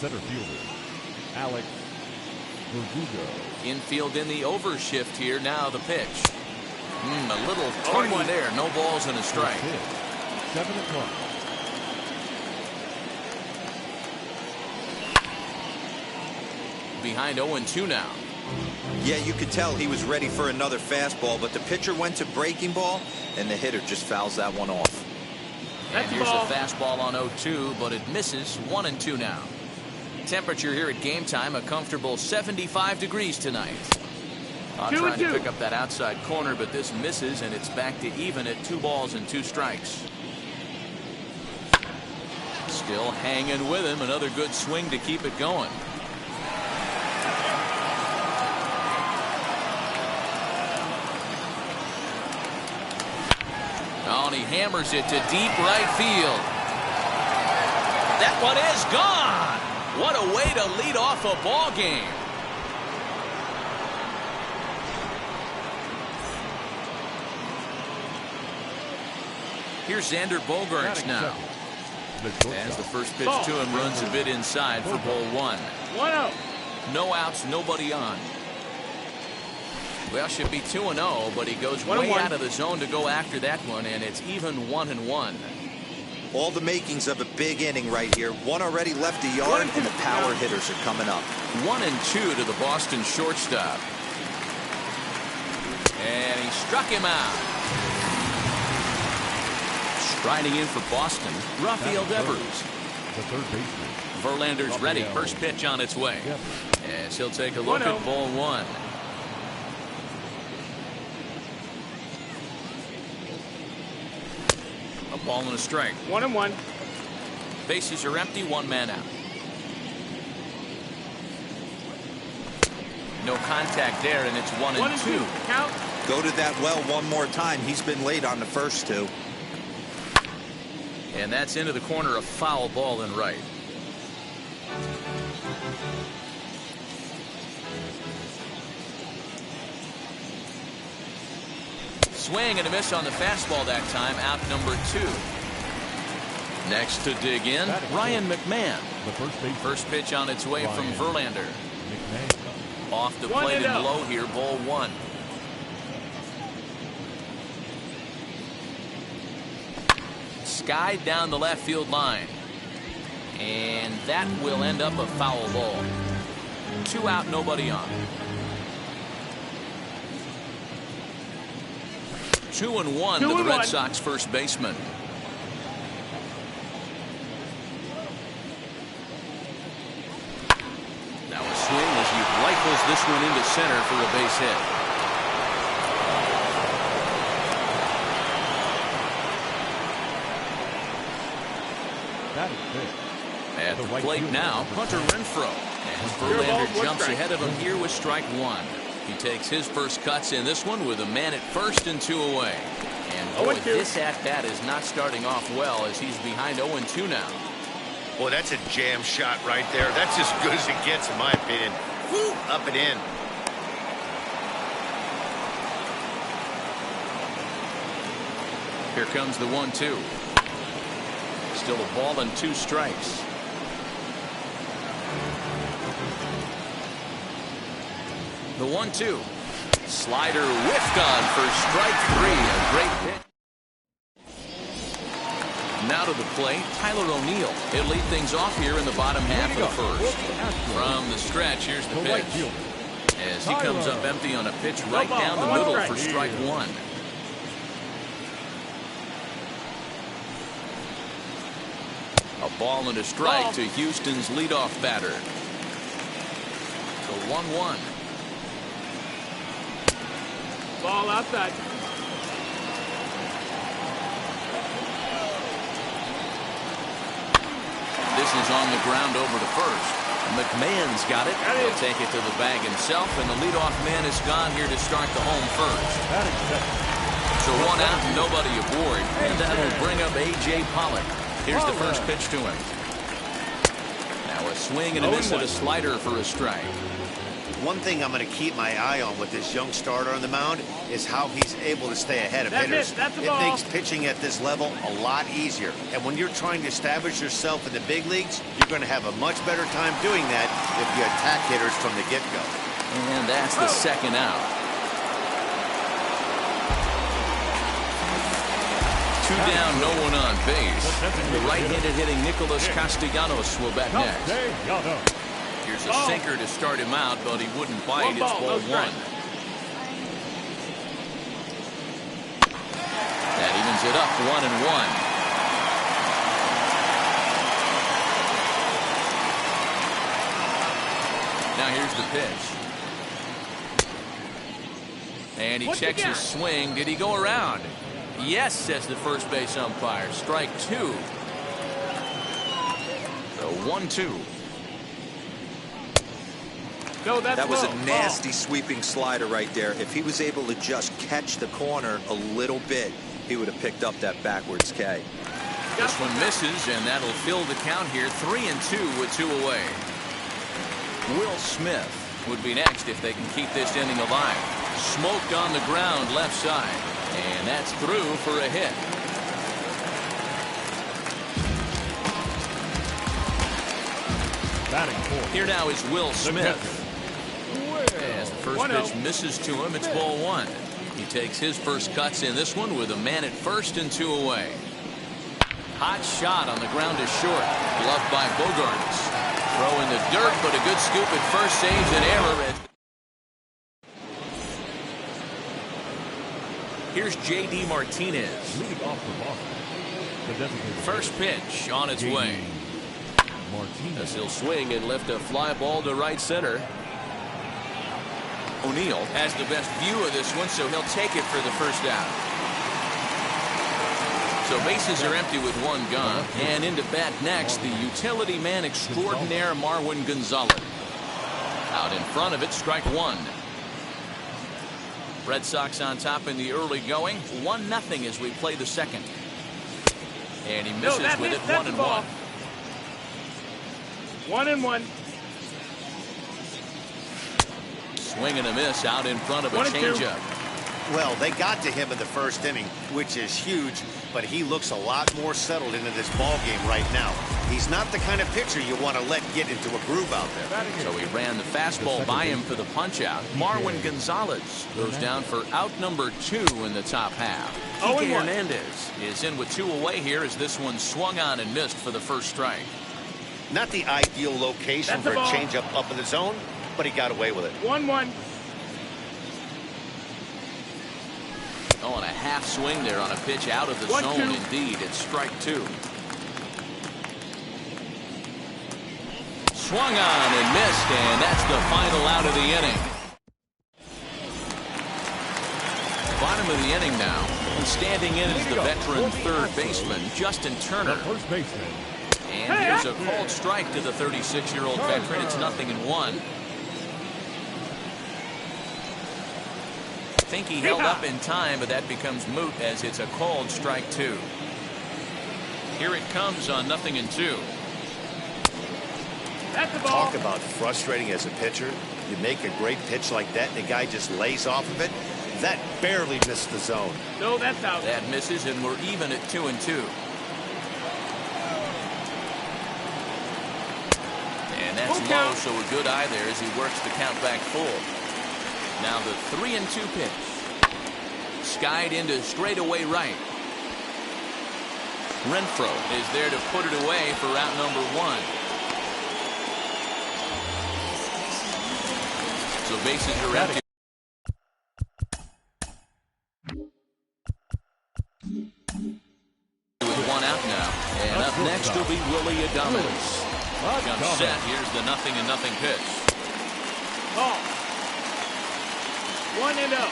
center fielder, Alex Verdugo. Infield in the overshift here. Now the pitch. A little tardy there. No balls and a strike. 7-1. Behind 0-2 now. Yeah, you could tell he was ready for another fastball, but the pitcher went to breaking ball, and the hitter just fouls that one off. And here's a fastball on 0-2, but it misses. 1-2 now. Temperature here at game time, a comfortable 75 degrees tonight. Trying to pick up that outside corner, but this misses, and it's back to even at 2 balls and 2 strikes. Still hanging with him. Another good swing to keep it going. Oh, and he hammers it to deep right field. That one is gone. What a way to lead off a ball game. Here's Xander Bogaerts now. As the first pitch to him runs a bit inside for ball 1. 1-0. No outs, nobody on. Well, should be 2-0, but he goes way out of the zone to go after that one, and it's even 1-1. All the makings of a big inning right here. One already left the yard, and the power hitters are coming up. 1-2 to the Boston shortstop. And he struck him out. Striding in for Boston, Rafael Devers. The third baseman. Verlander's ready. First pitch on its way. As he'll take a look at ball 1. A ball and a strike. 1-1. Bases are empty. 1 man out. No contact there, and it's 1-2. Count. Go to that well one more time. He's been late on the first 2. And that's into the corner, a foul ball and right. Swing and a miss on the fastball that time. Out number 2. Next to dig in, Ryan McMahon. The first pitch on its way from Verlander. Off the plate and low here, ball 1. Skied down the left field line. And that will end up a foul ball. 2 out, nobody on. 2-1 to the Red Sox first baseman. Now a swing as he rifles this one into center for a base hit. At the plate now, Hunter Renfroe. As Verlander jumps ahead of him here with strike 1. He takes his first cuts in this one with a man at first and 2 away. And boy, this at-bat is not starting off well as he's behind 0-2 now. Boy, that's a jam shot right there. That's as good as it gets in my opinion. Woo, up and in. Here comes the 1-2. Still a ball and 2 strikes. The 1-2. Slider whiffed on for strike 3. A great pitch. Now to the plate, Tyler O'Neill. He'll lead things off here in the bottom half of the first. From the stretch, here's the pitch. As he comes up empty on a pitch right down the middle for strike 1. A ball and a strike to Houston's leadoff batter. The 1-1. Ball outside. This is on the ground over to first. McMahon's got it. He'll take it to the bag himself, and the leadoff man is gone here to start the home first. So 1 out and nobody aboard, and that will bring up A.J. Pollock. Here's the first pitch to him. Now a swing and a miss at a slider for a strike. One thing I'm going to keep my eye on with this young starter on the mound is how he's able to stay ahead of hitters. It makes pitching at this level a lot easier. And when you're trying to establish yourself in the big leagues, you're going to have a much better time doing that if you attack hitters from the get-go. And that's the second out. 2 down, no one on base. The right-handed hitting Nicholas Castellanos will bat next. Here's a sinker to start him out, but he wouldn't bite. It's ball 1. That evens it up, 1-1. Now here's the pitch. And he checks his swing. Did he go around? Yes, says the first base umpire. Strike 2. So 1-2. No, that was a nasty sweeping slider right there. If he was able to just catch the corner a little bit, he would have picked up that backwards K. This one misses, and that'll fill the count here. 3-2 with 2 away. Will Smith would be next if they can keep this inning alive. Smoked on the ground left side, and that's through for a hit. Here now is Will Smith. As the first pitch misses to him, it's ball 1. He takes his first cuts in this one with a man at first and 2 away. Hot shot on the ground is short. Gloved by Bogarts. Throw in the dirt, but a good scoop at first saves an error. Here's J.D. Martinez. First pitch on its way. As he'll swing and lift a fly ball to right center. O'Neill has the best view of this one, so he'll take it for the first out. So bases are empty with 1 gone. And into bat next, the utility man extraordinaire Marwin Gonzalez. Out in front of it, strike 1. Red Sox on top in the early going. 1-0 as we play the second. And he misses with it. 1-1. 1-1. Swing and a miss out in front of a changeup. Well, they got to him in the first inning, which is huge, but he looks a lot more settled into this ball game right now. He's not the kind of pitcher you want to let get into a groove out there. So he ran the fastball by him for the punch-out. Marwin Gonzalez goes down for out number 2 in the top half. Kike Hernandez is in with 2 away here as this one swung on and missed for the first strike. Not the ideal location for a changeup up in the zone, but he got away with it. 1-1. Oh, and a half swing there on a pitch out of the zone. Indeed, it's strike 2. Swung on and missed, and that's the final out of the inning. Bottom of the inning now, and standing in is the veteran third baseman, Justin Turner. First baseman. And here's a called strike to the 36-year-old veteran. It's 0-1. I think he held up in time, but that becomes moot as it's a called strike 2. Here it comes on 0-2. Talk about frustrating as a pitcher. You make a great pitch like that, and the guy just lays off of it. That barely missed the zone. No, that's out. That misses, and we're even at 2-2. And that's low, so a good eye there as he works the count back full. Now the 3-2 pitch. Skied into straightaway right. Renfroe is there to put it away for out number 1. So bases are empty. With 1 out now. And up next will be Willie Adames. Jump set. Here's the 0-0 pitch. Ball. 1-0.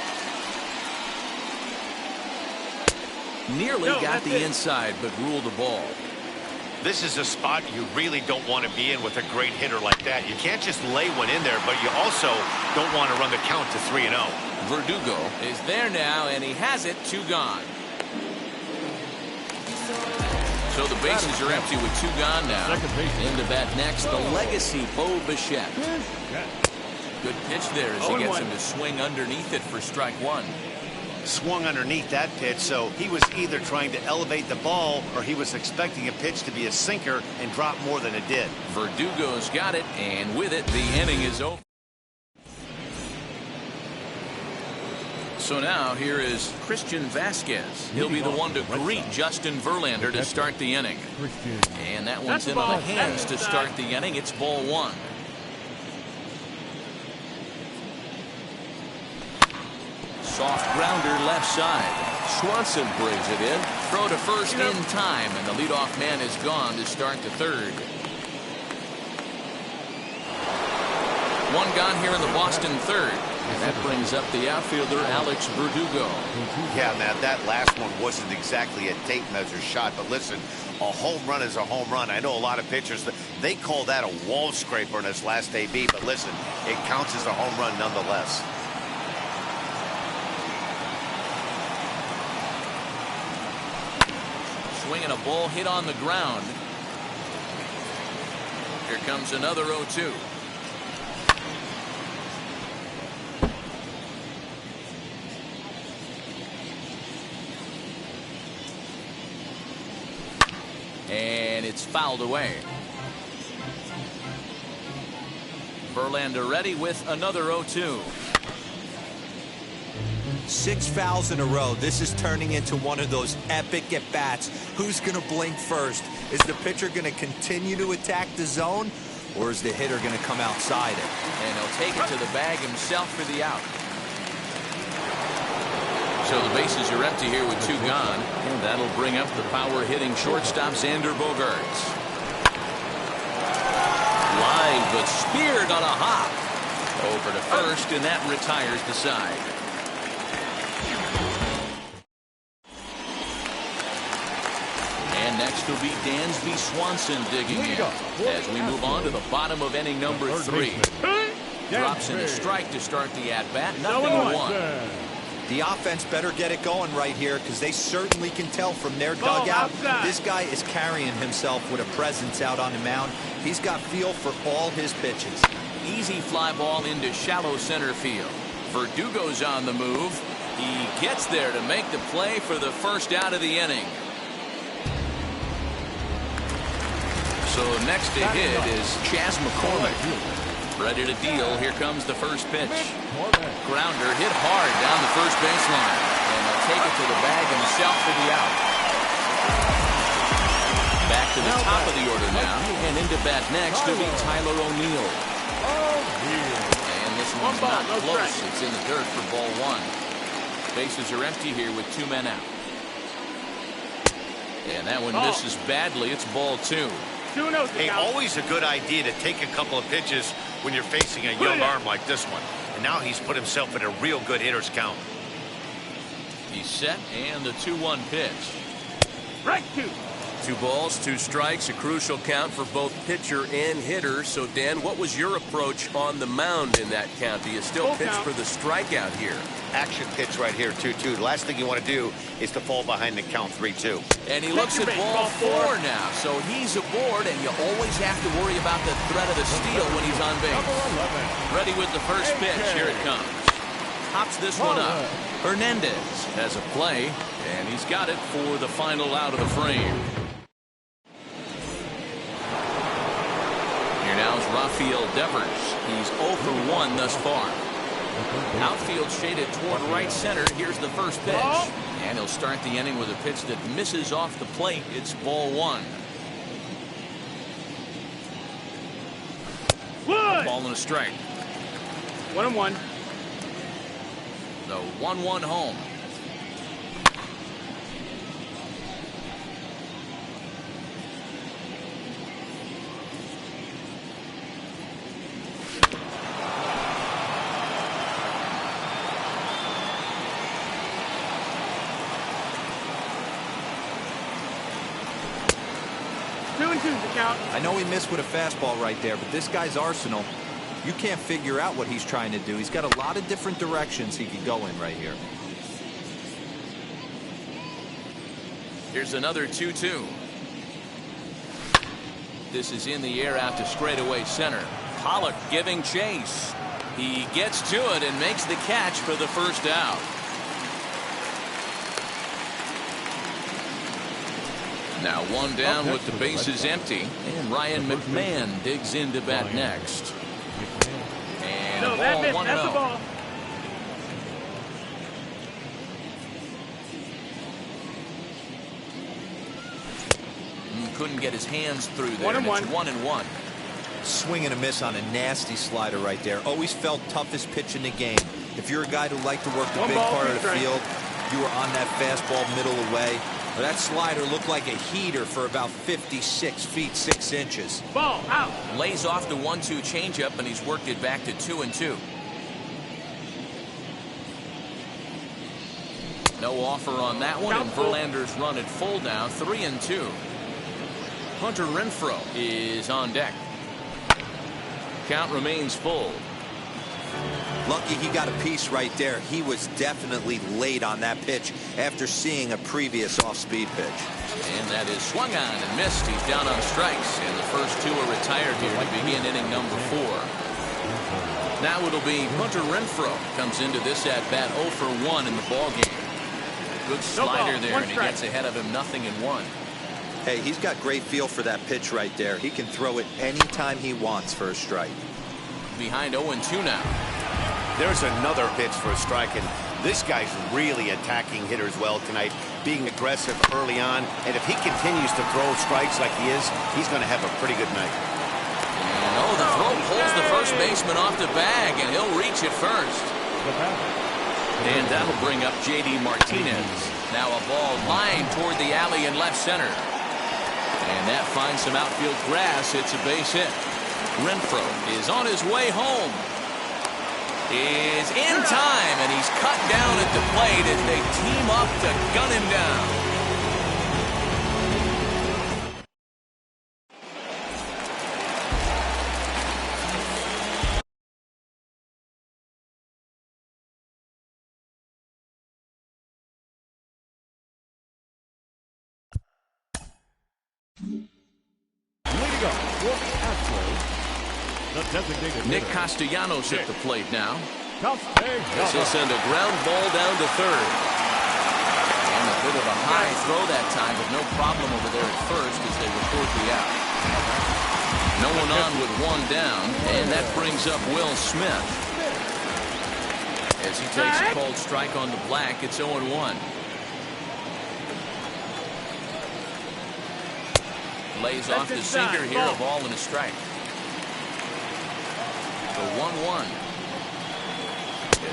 Nearly got the inside, but ruled the ball. This is a spot you really don't want to be in with a great hitter like that. You can't just lay one in there, but you also don't want to run the count to 3-0. Verdugo is there now, and he has it. 2 gone. So the bases are empty with 2 gone now. In the bat next, the legacy Bo Bichette. Good pitch there as he gets him to swing underneath it for strike one. Swung underneath that pitch, so he was either trying to elevate the ball or he was expecting a pitch to be a sinker and drop more than it did. Verdugo's got it, and with it, the inning is over. So now here is Christian Vasquez. He'll be the one to greet Justin Verlander to start the inning. And that one's in on the hands to start the inning. It's ball one. Soft grounder left side. Swanson brings it in. Throw to first in time, and the leadoff man is gone to start the third. One gone here in the Boston third. And that brings up the outfielder, Alex Verdugo. Yeah, Matt, that last one wasn't exactly a tape measure shot, but listen, a home run is a home run. I know a lot of pitchers, they call that a wall scraper in his last AB, but listen, it counts as a home run nonetheless. Swinging a ball hit on the ground. Here comes another 0-2. And it's fouled away. Verlander ready with another 0-2. 6 fouls in a row. This is turning into one of those epic at-bats. Who's going to blink first? Is the pitcher going to continue to attack the zone, or is the hitter going to come outside it? And he'll take it to the bag himself for the out. So the bases are empty here with 2 gone, and that'll bring up the power-hitting shortstop Xander Bogaerts. Line, but speared on a hop. Over to first, and that retires the side. And next will be Dansby Swanson digging in as we move on to the bottom of inning number 3. Drops in a strike to start the at-bat. 0-1. The offense better get it going right here, because they certainly can tell from their dugout. This guy is carrying himself with a presence out on the mound. He's got feel for all his pitches. Easy fly ball into shallow center field. Verdugo's on the move. He gets there to make the play for the first out of the inning. So next to hit is Chas McCormick. Ready to deal. Here comes the first pitch. Grounder hit hard down the first baseline. And he'll take it to the bag himself for the out. Back to the top of the order now. And into bat next to be Tyler O'Neill. And this one's not close. It's in the dirt for ball one. Bases are empty here with 2 men out. And that one misses badly. It's ball 2. Hey, always a good idea to take a couple of pitches when you're facing a young arm like this one. And now he's put himself in a real good hitter's count. He's set, and the 2-1 pitch. Strike 2. 2 balls, 2 strikes, a crucial count for both pitcher and hitter. So, Dan, what was your approach on the mound in that count? Do you still pitch for the strikeout here? Action pitch right here, 2-2. The last thing you want to do is to fall behind the count 3-2. And he looks at ball 4 now, so he's aboard, and you always have to worry about the threat of the steal when he's on base. Ready with the first pitch. Here it comes. Hops this one up. Hernandez has a play, and he's got it for the final out of the frame. Here now is Rafael Devers. He's 0 for 1 thus far. Outfield shaded toward right center. Here's the first pitch. And he'll start the inning with a pitch that misses off the plate. It's ball 1. Ball and a strike. 1-1. The 1-1 home. I know he missed with a fastball right there, but this guy's arsenal, you can't figure out what he's trying to do. He's got a lot of different directions he could go in right here. Here's another 2-2. This is in the air out to straightaway center. Pollock giving chase. He gets to it and makes the catch for the first out. Now one down with the bases empty, and Ryan McMahon digs into bat next. And a ball 1-0. Couldn't get his hands through there. And it's 1-1. Swing and a miss on a nasty slider right there. Always felt toughest pitch in the game. If you're a guy who liked to work the big part of the field, you were on that fastball middle away. But that slider looked like a heater for about 56 feet 6 inches. Ball out. Lays off the 1-2 changeup, and he's worked it back to 2-2. No offer on that one, and Verlander's run at full now, 3-2. Hunter Renfroe is on deck. Count remains full. Lucky he got a piece right there. He was definitely late on that pitch after seeing a previous off-speed pitch. And that is swung on and missed. He's down on strikes, and the first two are retired here to begin inning number 4. Now it'll be Hunter Renfroe comes into this at-bat 0 for 1 in the ballgame. Good slider there, and he gets ahead of him, 0-1. Hey, he's got great feel for that pitch right there. He can throw it anytime he wants for a strike. Behind 0-2 now. There's another pitch for a strike, and this guy's really attacking hitters well tonight, being aggressive early on. And if he continues to throw strikes like he is, he's going to have a pretty good night. And the throw pulls the first baseman off the bag, and he'll reach it first. And that'll bring up J.D. Martinez. Now a ball lined toward the alley in left center. And that finds some outfield grass. It's a base hit. Renfroe is on his way home. Is in time, and he's cut down at the plate as they team up to gun him down. Nick Castellanos at the plate now. This will send a ground ball down to third. And a bit of a high throw that time, but no problem over there at first as they record the out. No one on with one down, and that brings up Will Smith. As he takes a cold strike on the black, it's 0-1. Lays off the sinker here, a ball and a strike. The 1-1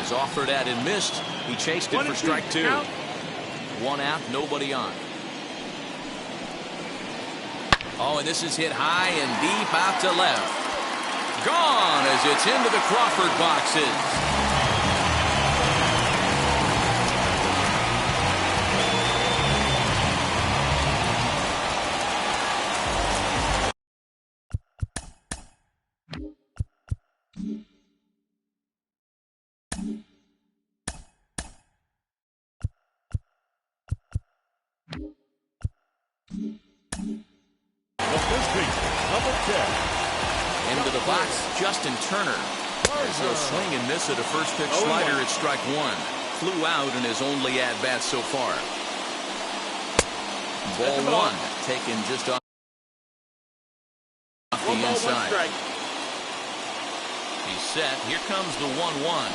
is offered at and missed. He chased it for strike 2. One out, nobody on. Oh, and this is hit high and deep out to left. Gone as it's into the Crawford boxes. Into the box, Justin Turner. As he'll swing and miss at a first pitch slider at strike 1. Flew out in his only at-bat so far. Ball 1 taken just off the inside. He's set. Here comes the 1-1.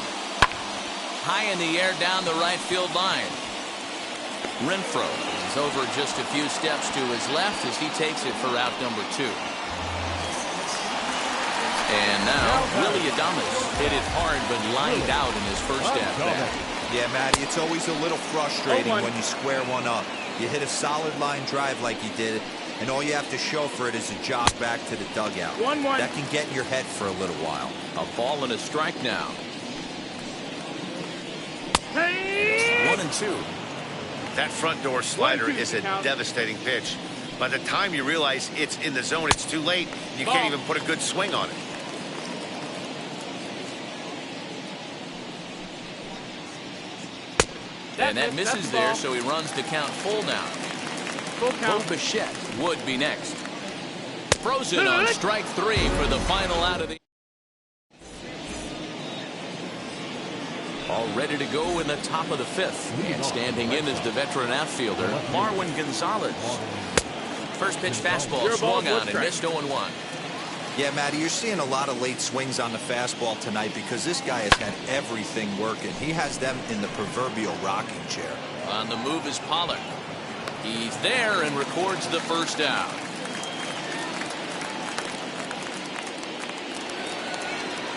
High in the air down the right field line. Renfroe is over just a few steps to his left as he takes it for out number 2. And now, Willie Adames hit it hard but lined out in his first at-bat. Yeah, Matty, it's always a little frustrating when you square one up. You hit a solid line drive like you did, and all you have to show for it is a jog back to the dugout. That can get in your head for a little while. A ball and a strike now. 1-2. That front door slider is a devastating pitch. By the time you realize it's in the zone, it's too late. You can't even put a good swing on it. And that misses there, so he runs the count full now. Bo Bichette would be next. Frozen on strike 3 for the final out of the... All ready to go in the top of the fifth. And standing in is the veteran outfielder, Marwin Gonzalez. First pitch fastball swung on and missed 0-1. Yeah, Matty, you're seeing a lot of late swings on the fastball tonight because this guy has had everything working. He has them in the proverbial rocking chair. On the move is Pollock. He's there and records the first out.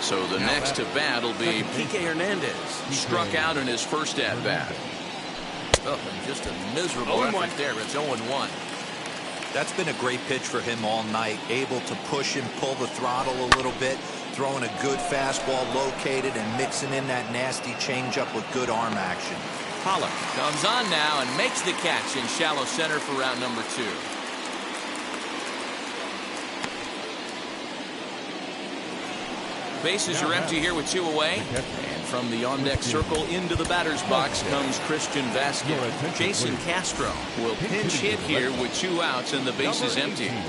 So the next to bat will be Pique Hernandez. He struck out in his first at-bat. Oh, and just a miserable effort there. It's 0-1. That's been a great pitch for him all night. Able to push and pull the throttle a little bit. Throwing a good fastball located and mixing in that nasty changeup with good arm action. Pollock comes on now and makes the catch in shallow center for round number 2. Bases are empty here with 2 away. And from the on-deck circle into the batter's box comes Christian Vasquez. Jason Castro will pinch hit here with 2 outs and the bases empty. And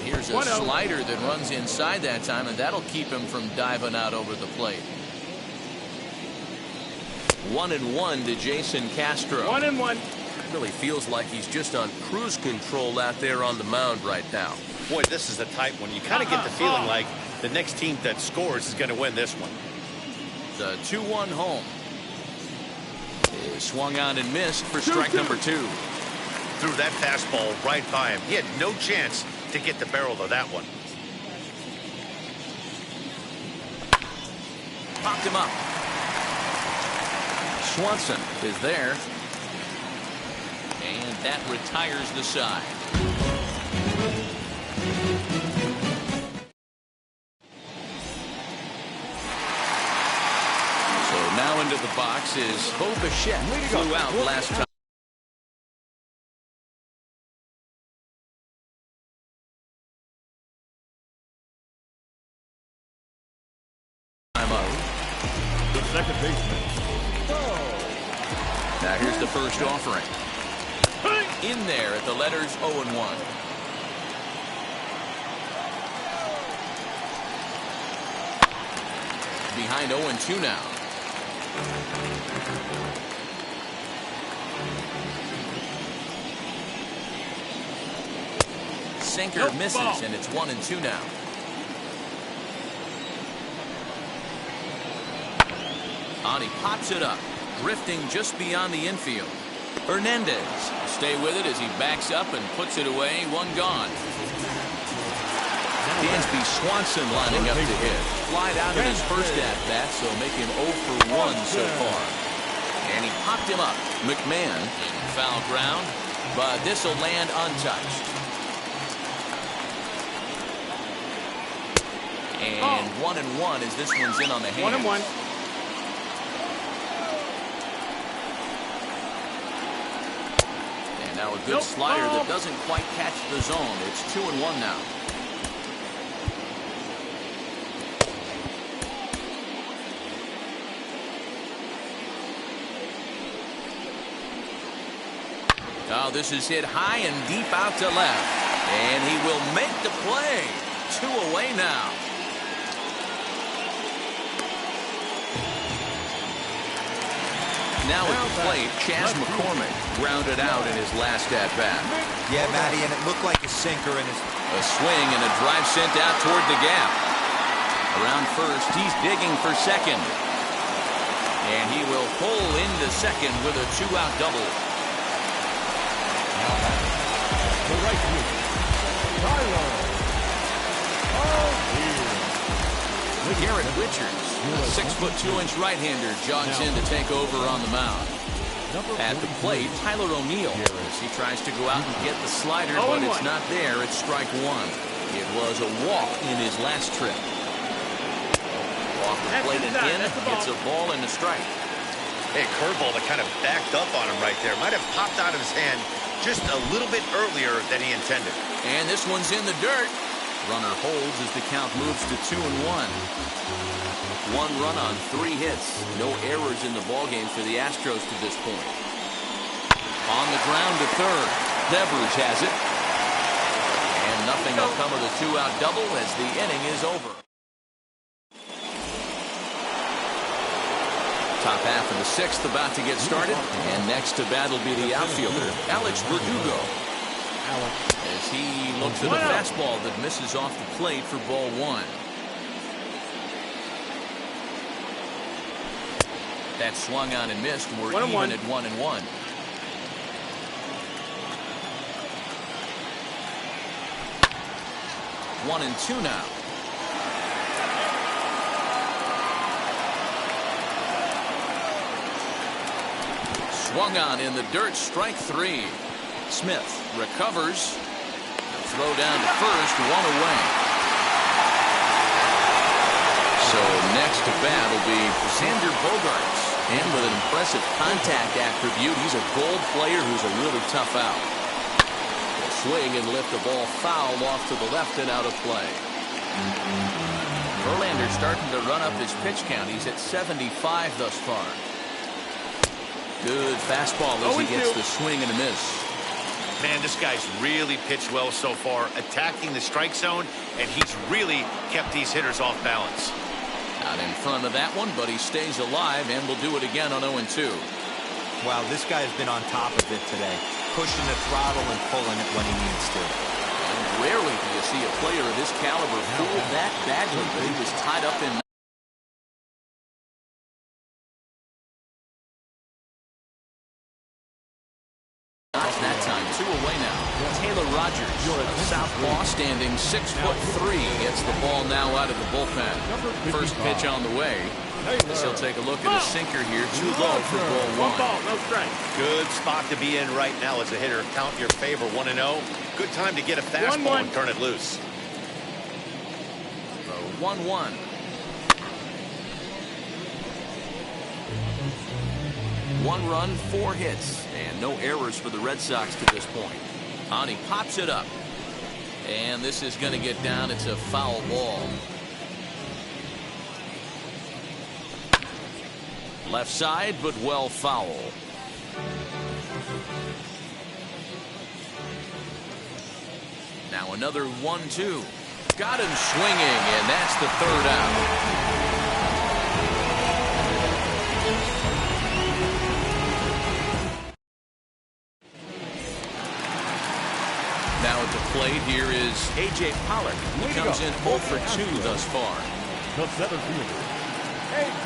here's a slider that runs inside that time, and that'll keep him from diving out over the plate. 1-1 to Jason Castro. 1-1. Really feels like he's just on cruise control out there on the mound right now. Boy, this is a tight one. You kind of get the feeling like the next team that scores is going to win this one. The 2-1 home is swung on and missed for strike number 2. Threw that fastball right by him. He had no chance to get the barrel of that one. Popped him up. Swanson is there. And that retires the side. So now into the box is Bo Bichette. Flew out last time. The second baseman. Now here's the first offering. In there at the letters 0-1. Behind 0-2 now. Sinker misses, and it's 1-2 now. On, he pops it up, drifting just beyond the infield. Hernandez stay with it as he backs up and puts it away. 1 gone. Dansby Swanson lining up to hit. Flied out in his first at-bat, so make him 0 for 1 so far. And he popped him up. McMahon in foul ground, but this will land untouched. And 1-1 as this one's in on the hands. 1-1. Now a good slider that doesn't quite catch the zone. It's 2-1 now. Oh, this is hit high and deep out to left. And he will make the play. 2 away now. Now at the plate, Chas McCormick grounded out in his last at-bat. Yeah, Matty, and it looked like a sinker in his... A swing and a drive sent out toward the gap. Around first, he's digging for second. And he will pull into second with a 2-out double. The right field. Tyler. Garrett Richards, a 6'2" right-hander, jogs in to take over on the mound. At the plate, Tyler O'Neill. He tries to go out and get the slider, but it's not there. It's strike 1. It was a walk in his last trip. Off the plate and in, gets a ball and a strike. Hey, curveball that kind of backed up on him right there. Might have popped out of his hand just a little bit earlier than he intended. And this one's in the dirt. Runner holds as the count moves to 2-1. 1 run on 3 hits. No errors in the ballgame for the Astros to this point. On the ground to third. Devers has it. And nothing will come of the 2-out double as the inning is over. Top half of the sixth about to get started. And next to bat will be the outfielder, Alex Verdugo. As he looks at a fastball that misses off the plate for ball one. That swung on and missed. We're even at 1-1. One and two now. Swung on in the dirt, strike three. Smith recovers. Throw down to first, one away. So next to bat will be Xander Bogaerts. And with an impressive contact attribute, he's a gold player who's a really tough out. Swing and lift the ball foul off to the left and out of play. Verlander starting to run up his pitch count. He's at 75 thus far. Good fastball as he gets the swing and a miss. Man, this guy's really pitched well so far, attacking the strike zone, and he's really kept these hitters off balance. Out in front of that one, but he stays alive and will do it again on 0-2. Wow, this guy has been on top of it today, pushing the throttle and pulling it when he needs to. And rarely do you see a player of this caliber fooled that badly, but he was tied up in. That time, two away now. Taylor Rogers, a southpaw, standing 6'3", gets the ball now out of the bullpen. First pitch on the way. He'll take a look at a sinker here, too low for ball one. Ball, no strike. Good spot to be in right now as a hitter. Count your favor, 1-0. Good time to get a fastball and turn it loose. 1-1. One run, 4 hits, and no errors for the Red Sox to this point. He pops it up. And this is going to get down. It's a foul ball. Left side, but well foul. Now another 1-2. Got him swinging, and that's the third out. Now at the plate here is A.J. Pollock. He comes in 0 for 2 thus far. The center fielder,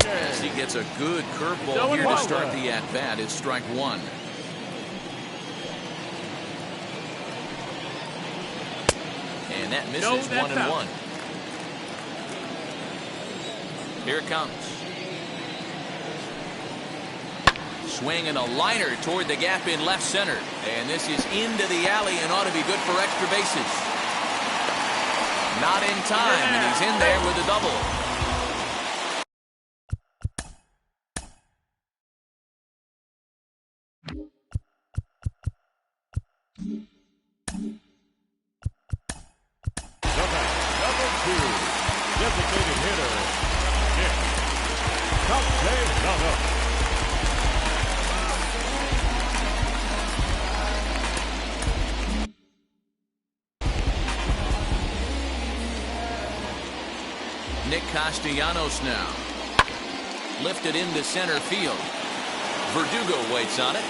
As he gets a good curveball here to start the at-bat. It's strike one. And that misses 1-1. Here it comes. Swing and a liner toward the gap in left center. And this is into the alley and ought to be good for extra bases. Not in time, and he's in there with a double. number 2, designated hitter, Nick Castellanos. Nick Castellanos now. Lifted into center field. Verdugo waits on it.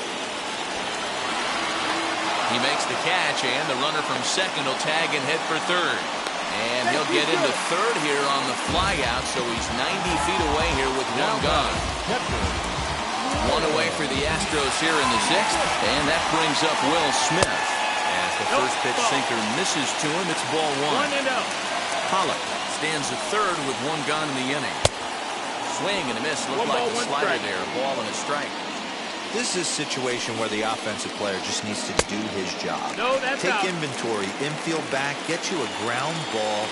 He makes the catch, and the runner from second will tag and head for third. And he'll get into third here on the flyout, so he's 90 feet away here with one gone. One away for the Astros here in the sixth, and that brings up Will Smith. As the first pitch sinker misses to him, it's ball one. 1-0. Pollock stands at third with one gone in the inning. Swing and a miss. Looked like the slider there. A ball and a strike. This is a situation where the offensive player just needs to do his job. No, that's Take out. inventory, infield back, get you a ground ball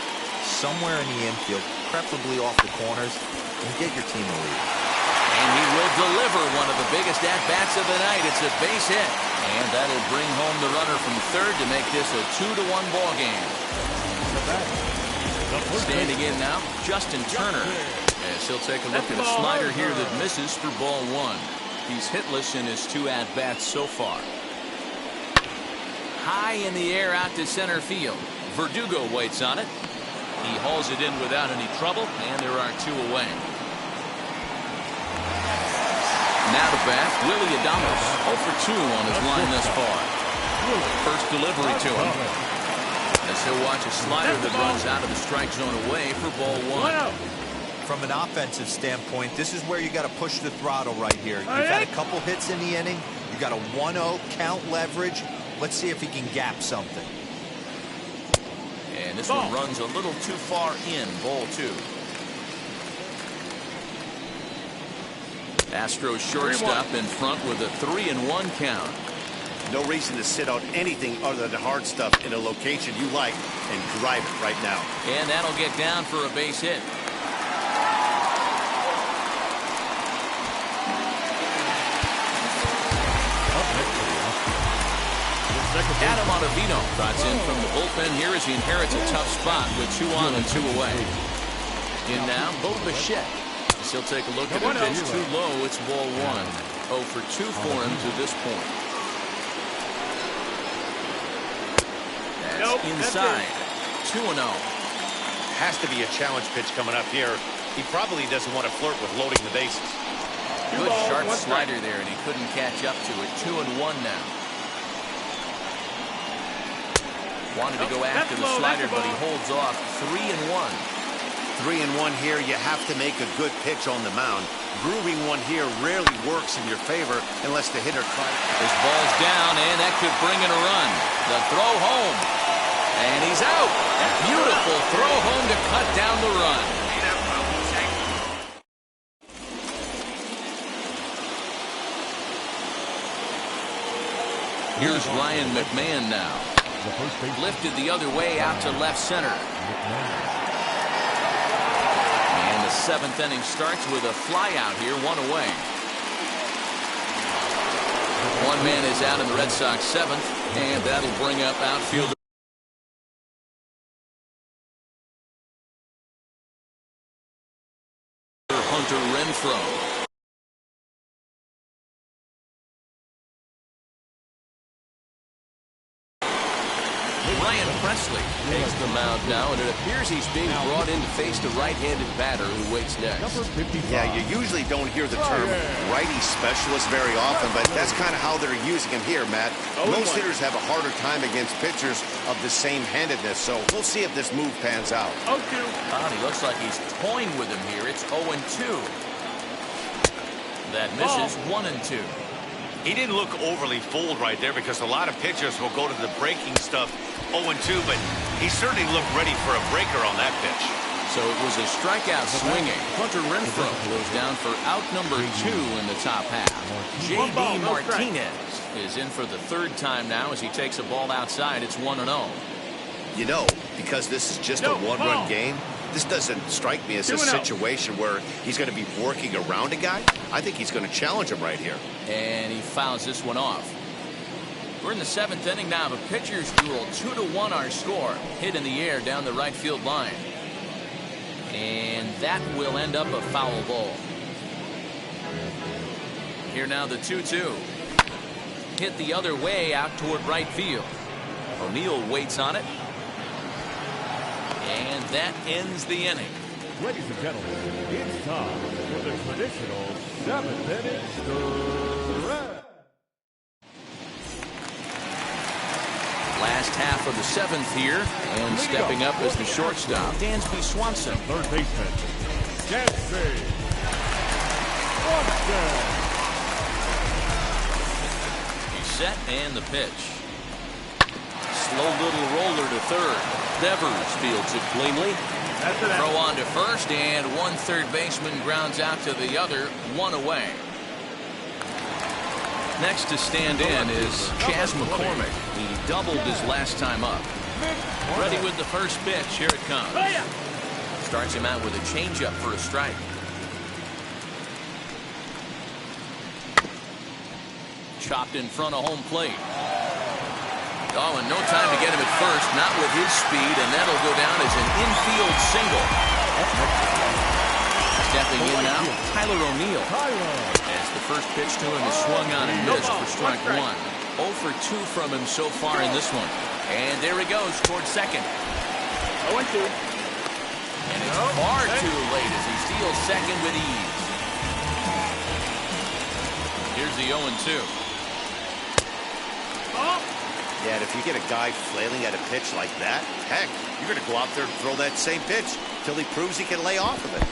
somewhere in the infield, preferably off the corners, and get your team a lead. And he will deliver one of the biggest at-bats of the night. It's a base hit. And that'll bring home the runner from third to make this a 2-1 ball game. Standing in now, Justin Turner. As he'll take a look at a slider here that misses for ball one. He's hitless in his 2 at-bats so far. High in the air out to center field. Verdugo waits on it. He hauls it in without any trouble, and there are 2 away. Now to bat, Willie Adames, 0 for 2 on his line thus far. First delivery to him. As he'll watch a slider that runs out of the strike zone away for ball 1. From an offensive standpoint, this is where you got to push the throttle right here. You've had a couple hits in the inning. You got a 1-0 count leverage. Let's see if he can gap something. And this one runs a little too far in, ball 2. Astros shortstop in front with a 3-1 count. No reason to sit on anything other than hard stuff in a location you like and drive it right now. And that'll get down for a base hit. Adam Ottavino trots in from the bullpen here as he inherits a tough spot with 2 on and 2 away. In now, Bo Bichette. He'll take a look at a pitch too low. It's ball 1. 0 for 2 for him to this point. That's inside. 2-0. Has to be a challenge pitch coming up here. He probably doesn't want to flirt with loading the bases. Good sharp slider there, and he couldn't catch up to it. 2-1 now. Wanted to go after the slider, but he holds off. 3-1. 3-1 here. You have to make a good pitch on the mound. Grooving one here rarely works in your favor unless the hitter tries. This ball's down, and that could bring in a run. The throw home. And he's out. Beautiful throw home to cut down the run. Here's Ryan McMahon now. Lifted the other way out to left center. And the 7th inning starts with a fly out here, 1 away. One man is out in the Red Sox 7th, and that'll bring up outfielder Hunter Renfroe. Ryan Presley takes the mound now, and it appears he's being brought in to face the right-handed batter who waits next. Yeah, you usually don't hear the term righty specialist very often, but that's kind of how they're using him here, Matt. Most hitters have a harder time against pitchers of the same handedness, so we'll see if this move pans out. 0-2. He looks like he's toying with him here. It's 0-2. That misses. 1-2. He didn't look overly fooled right there because a lot of pitchers will go to the breaking stuff 0-2, but he certainly looked ready for a breaker on that pitch. So it was a strikeout swinging. Hunter Renfroe goes down for out number 2 in the top half. J.D. Martinez is in for the 3rd time now as he takes a ball outside. It's 1-0. You know, because this is just a 1-run game, this doesn't strike me as a situation where he's going to be working around a guy. I think he's going to challenge him right here. And he fouls this one off. We're in the 7th inning now of a pitcher's duel. 2-1 our score. Hit in the air down the right field line. And that will end up a foul ball. Here now the 2-2. Hit the other way out toward right field. O'Neill waits on it. And that ends the inning. Ladies and gentlemen, it's time for the traditional 7th inning stretch. Last half of the 7th here, and stepping up as the shortstop, Dansby Swanson. Third baseman, Dansby Swanson. He's set, and the pitch. Slow little roller to third. Devers fields it cleanly. Throw on to first, and one third baseman grounds out to the other, 1 away. Next to stand in is Chas McCormick. He doubled his last time up. Ready with the first pitch. Here it comes. Starts him out with a changeup for a strike. Chopped in front of home plate. Oh, and no time to get him at first. Not with his speed, and that'll go down as an infield single. Stepping in now, Tyler O'Neill. As the first pitch to him is swung on and missed for strike 1. 0 for 2 from him so far in this one. And there he goes towards second. 0-2. And it's far too late as he steals second with ease. Here's the 0-2. Oh. Yeah, and if you get a guy flailing at a pitch like that, heck, you're going to go out there and throw that same pitch till he proves he can lay off of it.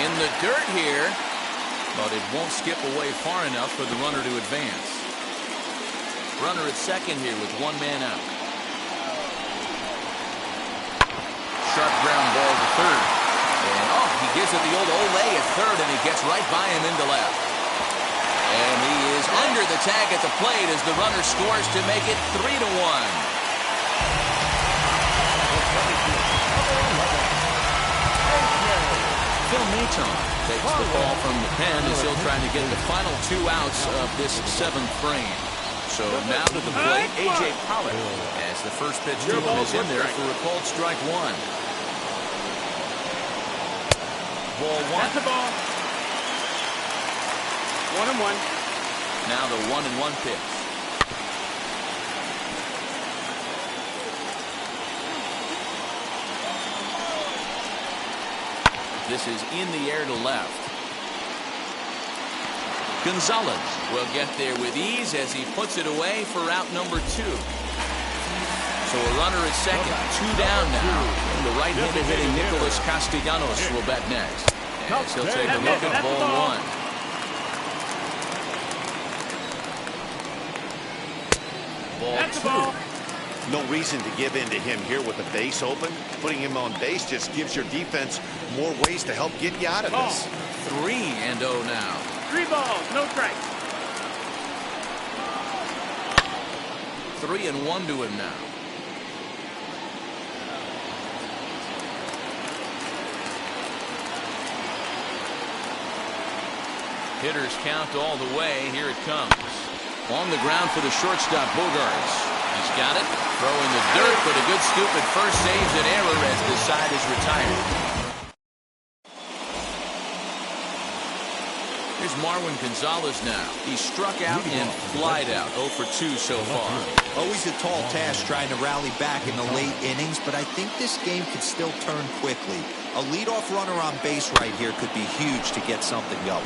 In the dirt here, but it won't skip away far enough for the runner to advance. Runner at second here with one man out. Sharp ground ball to third. And he gives it the old Olay at third, and he gets right by him into left. And he is under the tag at the plate as the runner scores to make it 3-1. Phil Maton takes the ball from the pen as he'll try to get the final 2 outs of this 7th frame. So now to the plate, A.J. Pollock, as the first pitch to him is in there for a called strike 1. Ball 1. That's the ball. 1-1. Now the 1-1 pitch. This is in the air to left. Gonzalez will get there with ease as he puts it away for out number 2. So a runner at second, 2 down now. And the right-handed hitting Nicholas Castellanos will bat next. As he'll take a look at ball 1. Ball 2. No reason to give in to him here with the base open. Putting him on base just gives your defense more ways to help get you out of this. 3-0 now. 3 balls, no strikes. 3-1 to him now. Hitters count all the way. Here it comes. On the ground for the shortstop, Bogarts. He's got it. Throw in the dirt, but a good scoop at first saves an error as the side is retired. Here's Marwin Gonzalez now. He struck out and flied out. 0 for 2 so far. Always a tall task trying to rally back in the late innings, but I think this game could still turn quickly. A leadoff runner on base right here could be huge to get something going.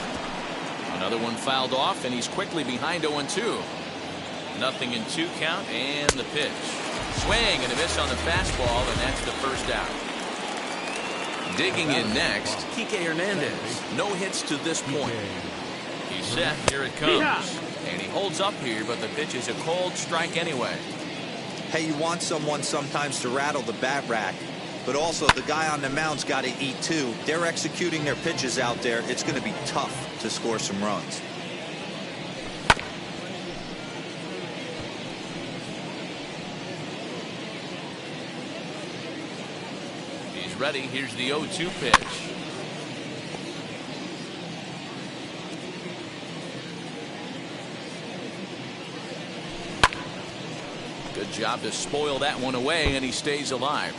Another one fouled off, and he's quickly behind 0-2. 0-2 count, and the pitch. Swing and a miss on the fastball, and that's the first out. Digging in next, Kike Hernandez. No hits to this point. He's set. Here it comes. And he holds up here, but the pitch is a cold strike anyway. Hey, you want someone sometimes to rattle the bat rack, but also the guy on the mound's got to eat too. They're executing their pitches out there. It's going to be tough to score some runs. He's ready. Here's the 0-2 pitch. Good job to spoil that one away, and he stays alive.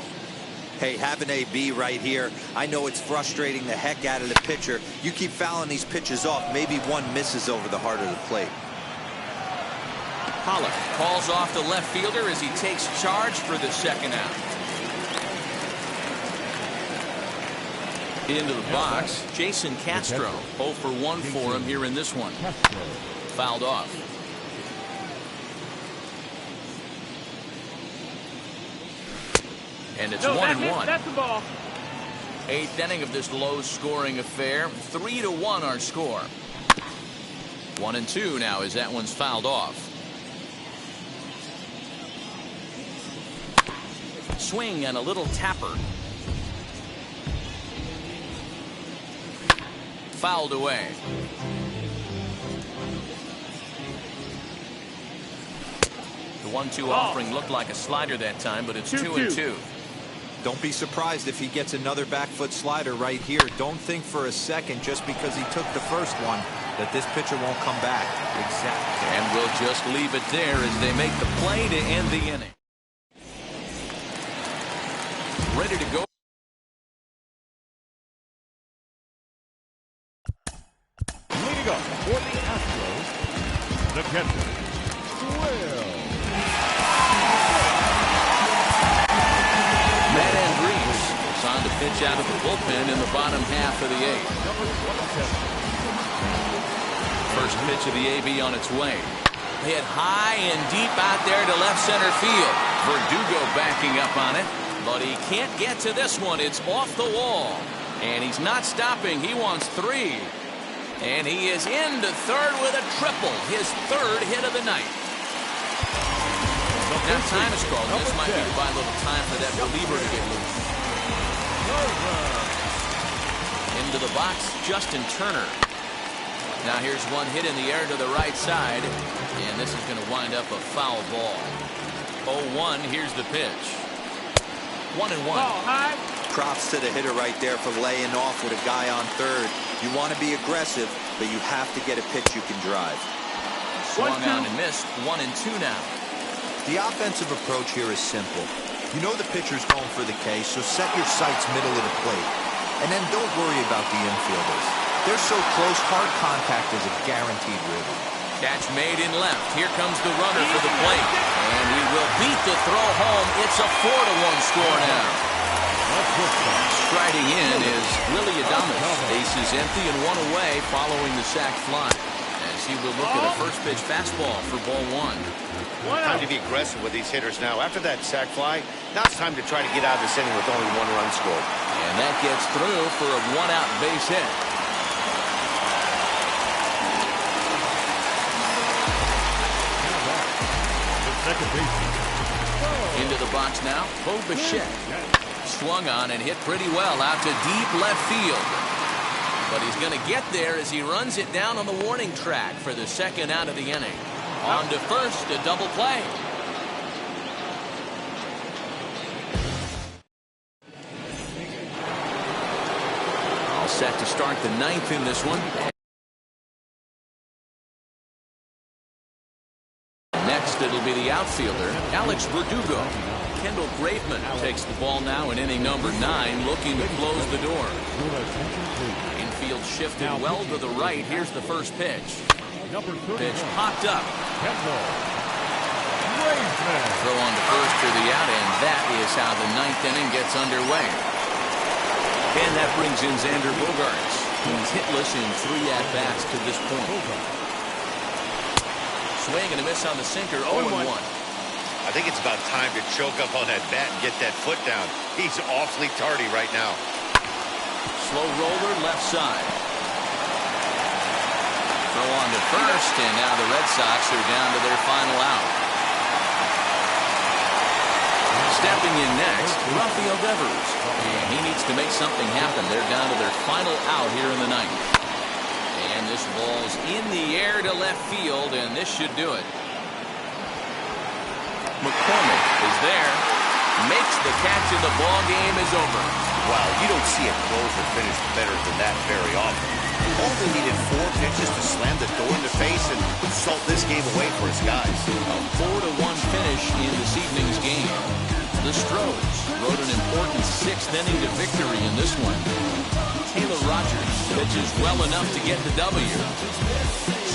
Hey, have an AB right here. I know it's frustrating the heck out of the pitcher. You keep fouling these pitches off, maybe one misses over the heart of the plate. Pollock calls off the left fielder as he takes charge for the second out. Into the box, Jason Castro. 0 for 1 for him here in this one. Fouled off. And it's 1-1. That's the ball. 8th inning of this low-scoring affair. 3-1 our score. 1-2 now as that one's fouled off. Swing and a little tapper. Fouled away. The 1-2 offering looked like a slider that time, but it's 2-2. Don't be surprised if he gets another back foot slider right here. Don't think for a second, just because he took the first one, that this pitcher won't come back. Exactly. And we'll just leave it there as they make the play to end the inning. Ready to go. Leading up for the Astros, the catcher, Will. Matt Andrews is on to pitch out of the bullpen in the bottom half of the 8th. first pitch of the AB on its way. Hit high and deep out there to left center field. Verdugo backing up on it, but he can't get to this one. It's off the wall. And he's not stopping. He wants 3. And he is into third with a triple. His 3rd hit of the night. Now time is called. This might be to buy a little time for that reliever to get loose. Into the box, Justin Turner. Now here's one hit in the air to the right side. And this is going to wind up a foul ball. 0-1, here's the pitch. 1-1. Props to the hitter right there for laying off with a guy on third. You want to be aggressive, but you have to get a pitch you can drive. Swung out and missed. 1-2 now. The offensive approach here is simple. You know the pitcher's going for the K, so set your sights middle of the plate. And then don't worry about the infielders. They're so close, hard contact is a guaranteed ribby. Catch made in left. Here comes the runner for the plate. And he will beat the throw home. It's a 4-1 score now. Striding in is Willie Adames. Bases empty and 1 away following the sac fly. As he will look at a first pitch fastball for ball 1. Time to be aggressive with these hitters now. After that sac fly, now it's time to try to get out of this inning with only 1 run scored. And that gets through for a 1-out base hit. Into the box now, Bo Bichette. Swung on and hit pretty well out to deep left field. But he's going to get there as he runs it down on the warning track for the 2nd out of the inning. On to first, a double play. All set to start the 9th in this one. Next, it'll be the outfielder, Alex Verdugo. Kendall Graveman takes the ball now in inning number 9, looking to close the door. Infield shifted well to the right. Here's the first pitch. Pitch popped up. Throw on to first for the out, and that is how the 9th inning gets underway. And that brings in Xander Bogaerts. He's hitless in 3 at-bats to this point. Swing and a miss on the sinker, 0-1. I think it's about time to choke up on that bat and get that foot down. He's awfully tardy right now. Slow roller left side. Throw on to first, and now the Red Sox are down to their final out. Stepping in next, Rafael Devers. And he needs to make something happen. They're down to their final out here in the 9th. And this ball's in the air to left field, and this should do it. McCormick is there, makes the catch, and the ball game is over. Wow, you don't see a closer finish better than that very often. Only needed 4 pitches to slam the door in the face and salt this game away for his guys. A 4-1 finish in this evening's game. The Stros rode an important 6th inning to victory in this one. Taylor Rogers pitches well enough to get the W.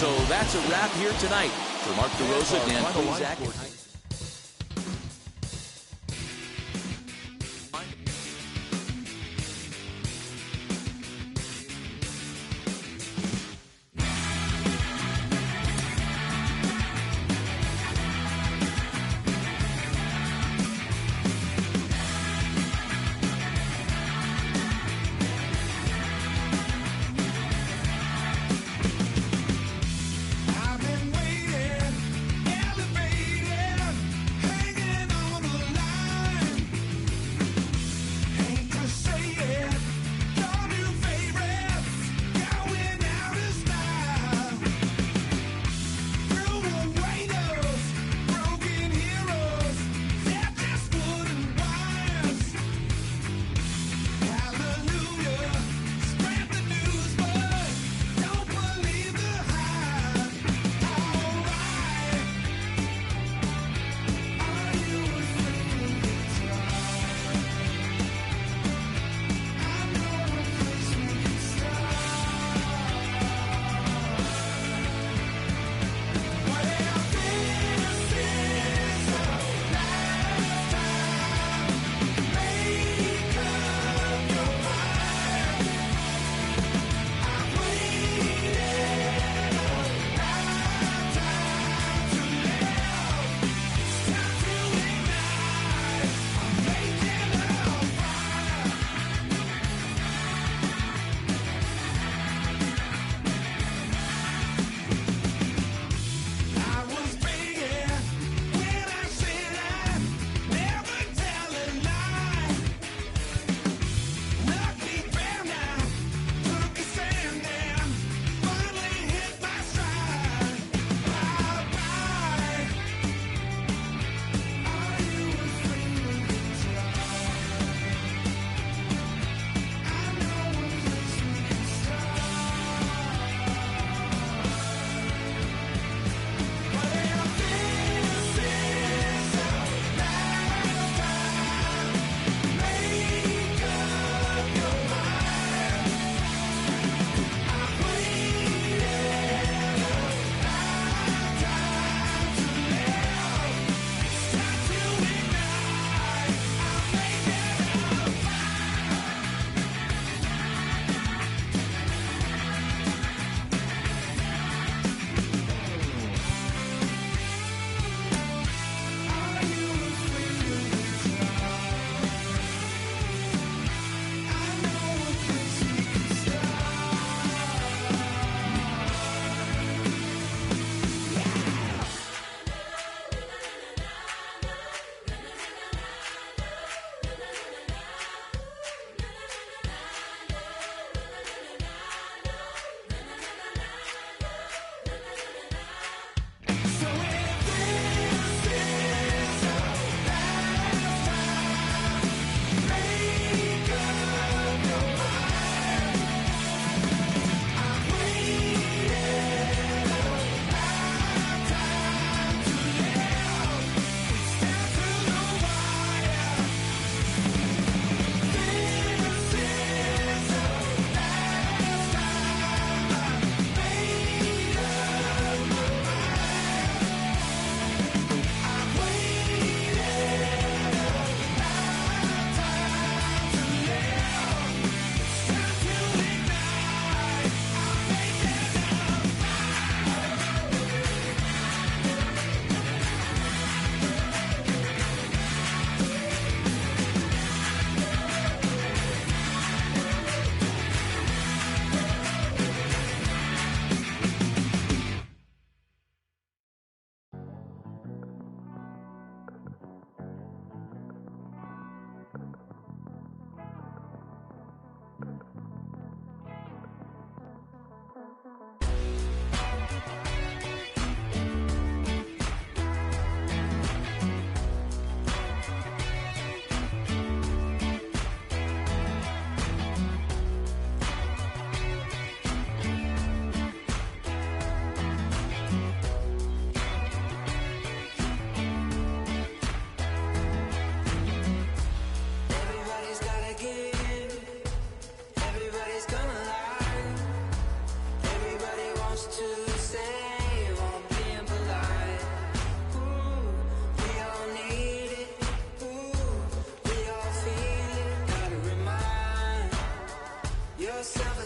So that's a wrap here tonight. For Mark DeRosa, Dan Plesac.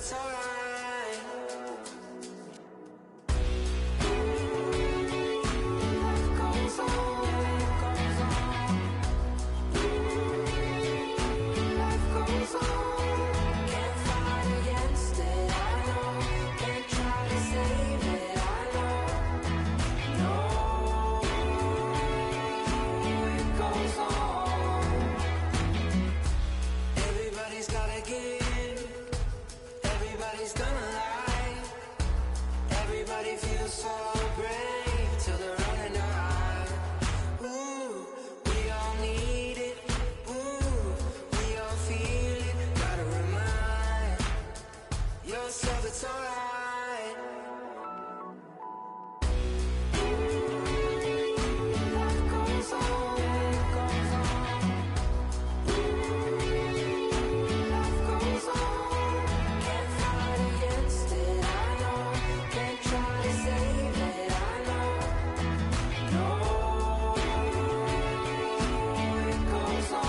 it's alright. Life goes on, life goes on. Life goes on. Can't fight against it, I know. Can't try to save it, I know. No, it goes on. Everybody's gotta give. Everybody's gonna lie. Everybody feels so brave till they're running out. Ooh, we all need it. Ooh, we all feel it. Gotta remind yourself it's alright. Life goes on, life goes on. Life goes on. Can't fight against it, I know. Can't try to save it, I know. No, it goes on.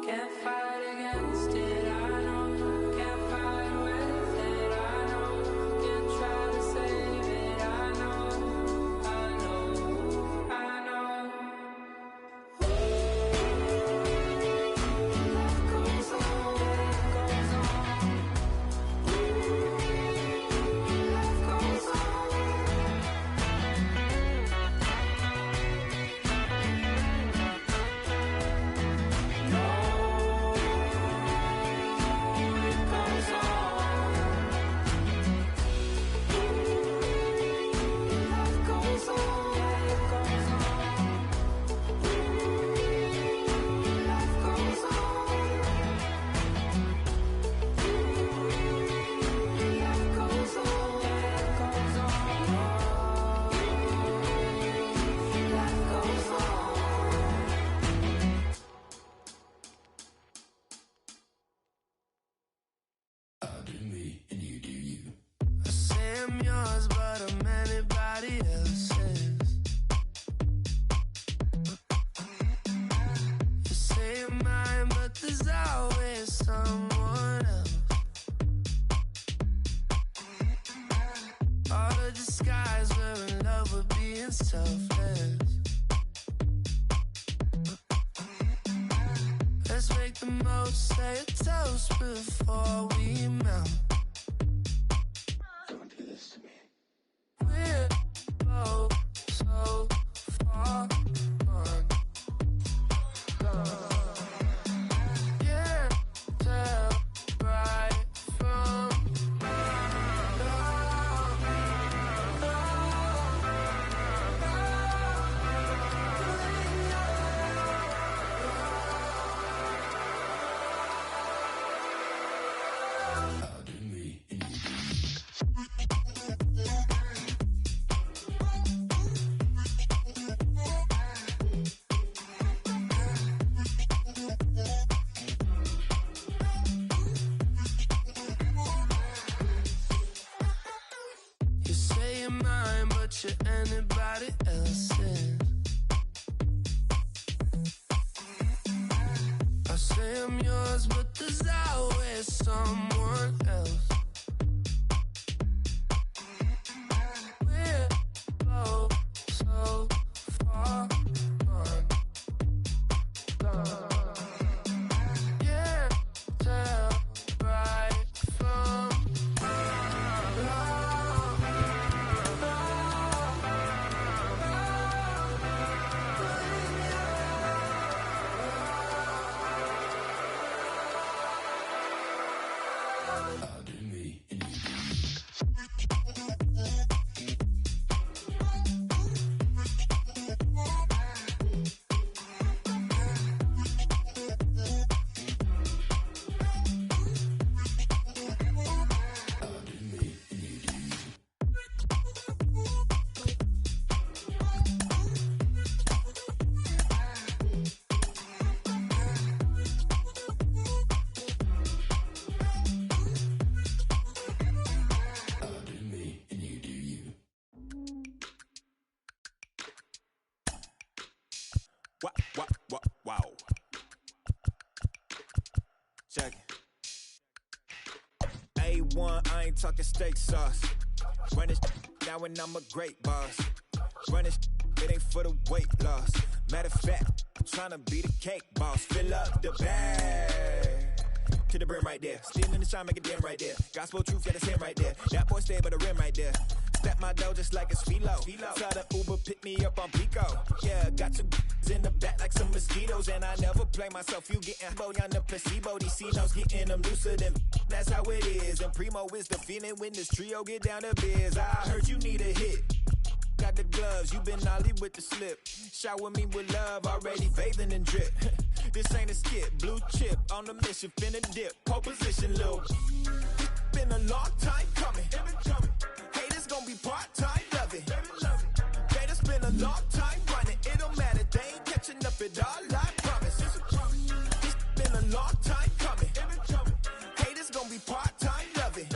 Can't fight against it, I know. Can't fight with it, I know. Can't try to save it, I know. I know, I know. Life goes on, life goes on. Life goes on. No, it goes on. Life goes on, life goes on. Life goes on. Life goes on, life goes on. Life goes on. I say I'm yours, but I'm anybody else's. You say you're mine, but there's always someone else. All the disguise, we're in love with being selfless. Let's make the most, say a toast before we melt. Don't do this to me. We're both so far gone. Can't tell right from You say you're mine, but you're anybody else's. I say I'm yours, but there's always someone else. We're both so far gone. Can't tell right from Wow. Check it. A1, I ain't talking steak sauce. Run this now and I'm a great boss. Run this, it ain't for the weight loss. Matter of fact, I'm tryna be the cake boss. Fill up the bag to the brim right there. Still in the shine, make a dim right there. Gospel truth, got his hand right there. That boy stay by the rim right there. Step my dough just like it's philo. Tell the Uber pick me up on Pico. Yeah, got two in the back like some mosquitoes. And I never play myself. You getting boy on the placebo. These C-notes getting them looser than that's how it is. And Primo is the feeling when this trio get down to biz. I heard you need a hit. Got the gloves, you been ollie with the slip. Shower me with love, already bathing in drip. This ain't a skip, blue chip on the mission, finna dip. Pole position, little. Been a long time coming. Haters gonna be part-time, love it. Haters been a long time running. It don't matter, they ain't catching up at all, I promise. It's been a long time coming. Haters gonna be part-time, love it.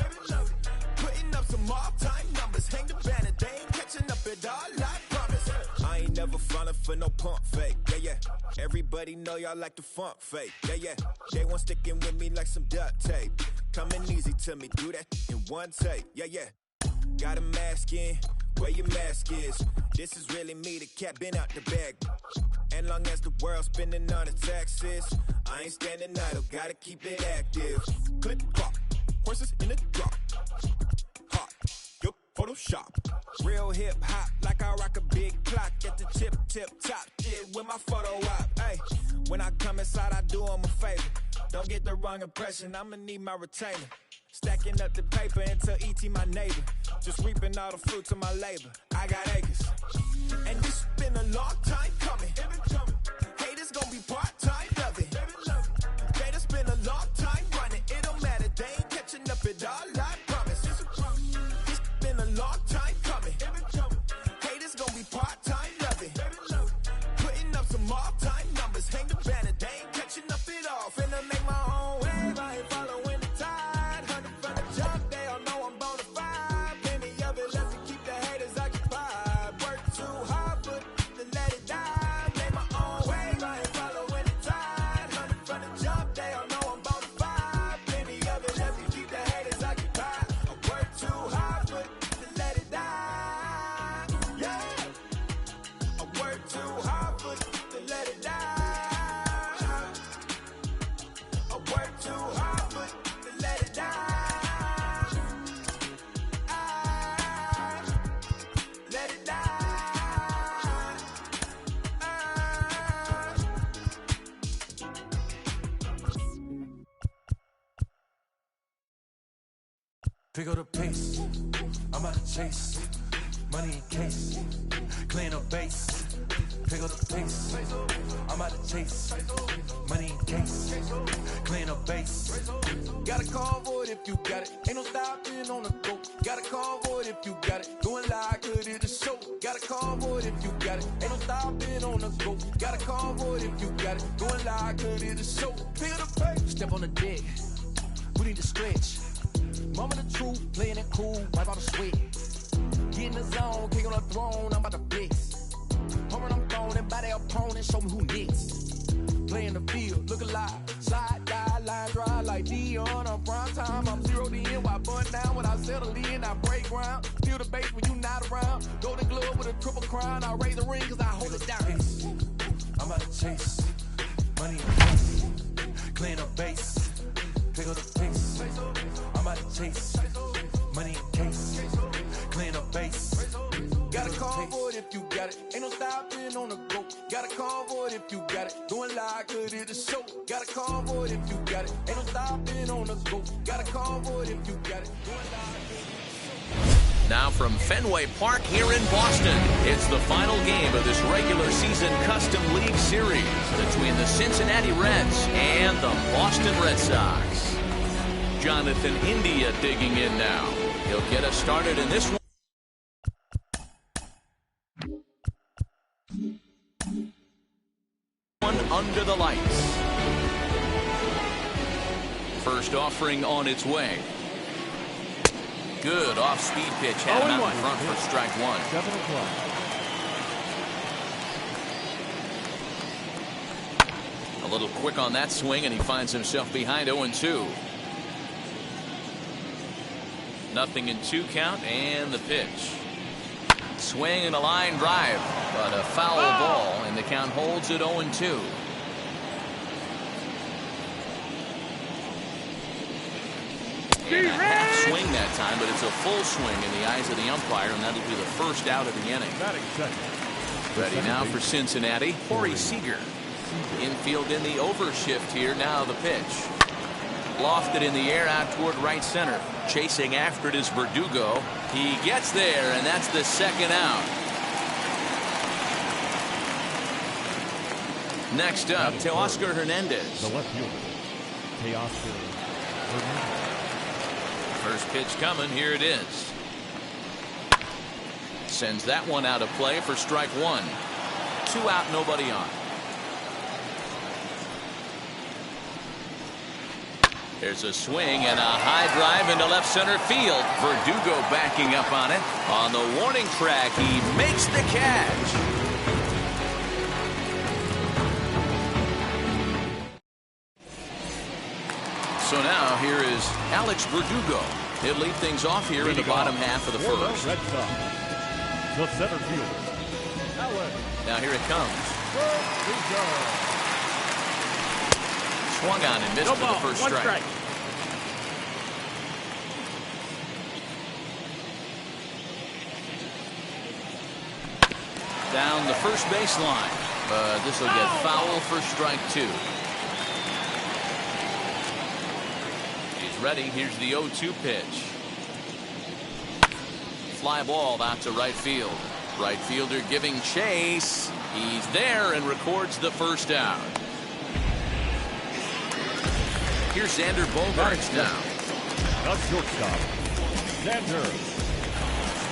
Putting up some all-time numbers. Hang the banner, they ain't catching up at all, I promise. I ain't never falling for no pump fake, yeah. Everybody know y'all like the funk fake, yeah. They want sticking with me like some duct tape. Coming easy to me, do that in one take, yeah. Got a mask in, where your mask is. This is really me, the cat been out the bag. And long as the world's spending on the taxes, I ain't standing idle, gotta keep it active. Click clock, horses in the drop. Hot, yo, Photoshop. Real hip hop, like I rock a big clock at the tip top. Yeah, with my photo op. Hey, when I come inside, I do 'em a favor. Don't get the wrong impression, I'ma need my retainer. Stacking up the paper until E.T. my neighbor. Just reaping all the fruits of my labor. I got acres. And this been a long time coming. Haters gonna be part-time, love it. Haters been a long time running. It don't matter, they ain't catching up at all, I promise. This been a long time coming. Haters gonna be part-time, love it. Putting up some all-time numbers. Hang the banner, they ain't catching up at all. Finna make my own wave, I ain't following the tide. 100 from the jump, they all know I'm bonafide. Plenty of it left to keep the haters occupied. Work too hard, but to let it die. Make my own wave, I ain't following the tide. 100 from the jump, they all know I'm bonafide. Plenty of it left to keep the haters occupied. I work too hard, but to let it die. Yeah, I work too hard, but to let it die. I work too hard, but to let it die. Let it die. Pick up the pace, I'm out to chase. Money in case, clean up base. Pick up the pace, I'm out to chase. Money in case, clean up base. Got a convoy if you got it. Ain't no stopping on the go. Got a convoy if you got it. Going live, good at the show. Got a convoy if you got it. Ain't no stopping on the go. Got a convoy if you got it. Going live, good at the show. Pick up the pace. Step on the deck, we need to stretch. Mama the truth, playing it cool, wipe out the sweat. Get in the zone, king on the throne, I'm about to flex. Home I'm throwing and by their opponent, show me who next. Play in the field, look alive. Side, die, line, dry like Dion on prime time. I'm 0 to end, while bun down when I settle in. I break ground, feel the bass when you not around. Golden glove with a triple crown, I raise the ring cause I hold it down. I'm about to chase, money in case, clean up base, pick up the pace. I'm out to chase, money in case, clean up base. Got a convoy if you got it, ain't no stopping on the go. Got a convoy if you got it, going live, good at the show. Got a convoy if you got it, ain't no stopping on the go. Got a convoy if you got it, going live. Now from Fenway Park here in Boston, it's the final game of this regular season Custom League Series between the Cincinnati Reds and the Boston Red Sox. Jonathan India digging in now. He'll get us started in this one. Under the lights. First offering on its way. Good off-speed pitch. Had him out in front for strike one. 7 o'clock. A little quick on that swing, and he finds himself behind 0-2. 0-2 count, and the pitch. Swing and a line drive, but a foul ball, and the count holds at 0-2. And a half swing that time, but it's a full swing in the eyes of the umpire, and that'll be the first out of the inning. Ready now for Cincinnati, Corey Seager. Infield in the overshift here. Now the pitch. Lofted in the air out toward right center. Chasing after it is Verdugo. He gets there, and that's the second out. Next up, Teoscar Hernandez. The left fielder, Teoscar Hernandez. First pitch coming. Here it is. Sends that one out of play for strike one. 2 out, nobody on. There's a swing and a high drive into left center field. Verdugo backing up on it. On the warning track, he makes the catch. So now here is Alex Verdugo. He'll lead things off here in the bottom half of the first. Red Sox, the center fielder, Alex. Now here it comes. Verdugo. Swung on and missed for the first strike. Down the first baseline, but this will get foul for strike 2. He's ready. Here's the 0-2 pitch. Fly ball out to right field. Right fielder giving chase. He's there and records the first out. Here's Xander Bogaerts now. The shortstop, Xander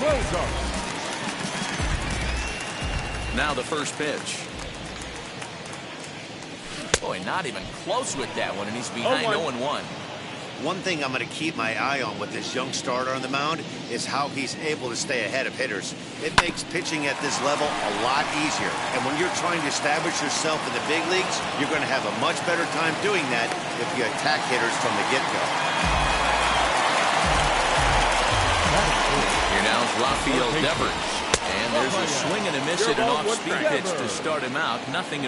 Bogaerts. Now the first pitch. Boy, not even close with that one, and he's behind 0-1. One thing I'm going to keep my eye on with this young starter on the mound is how he's able to stay ahead of hitters. It makes pitching at this level a lot easier. And when you're trying to establish yourself in the big leagues, you're going to have a much better time doing that if you attack hitters from the get-go. Here now is Rafael Devers. And there's a swing and a miss at an off-speed pitch to start him out. 0-1.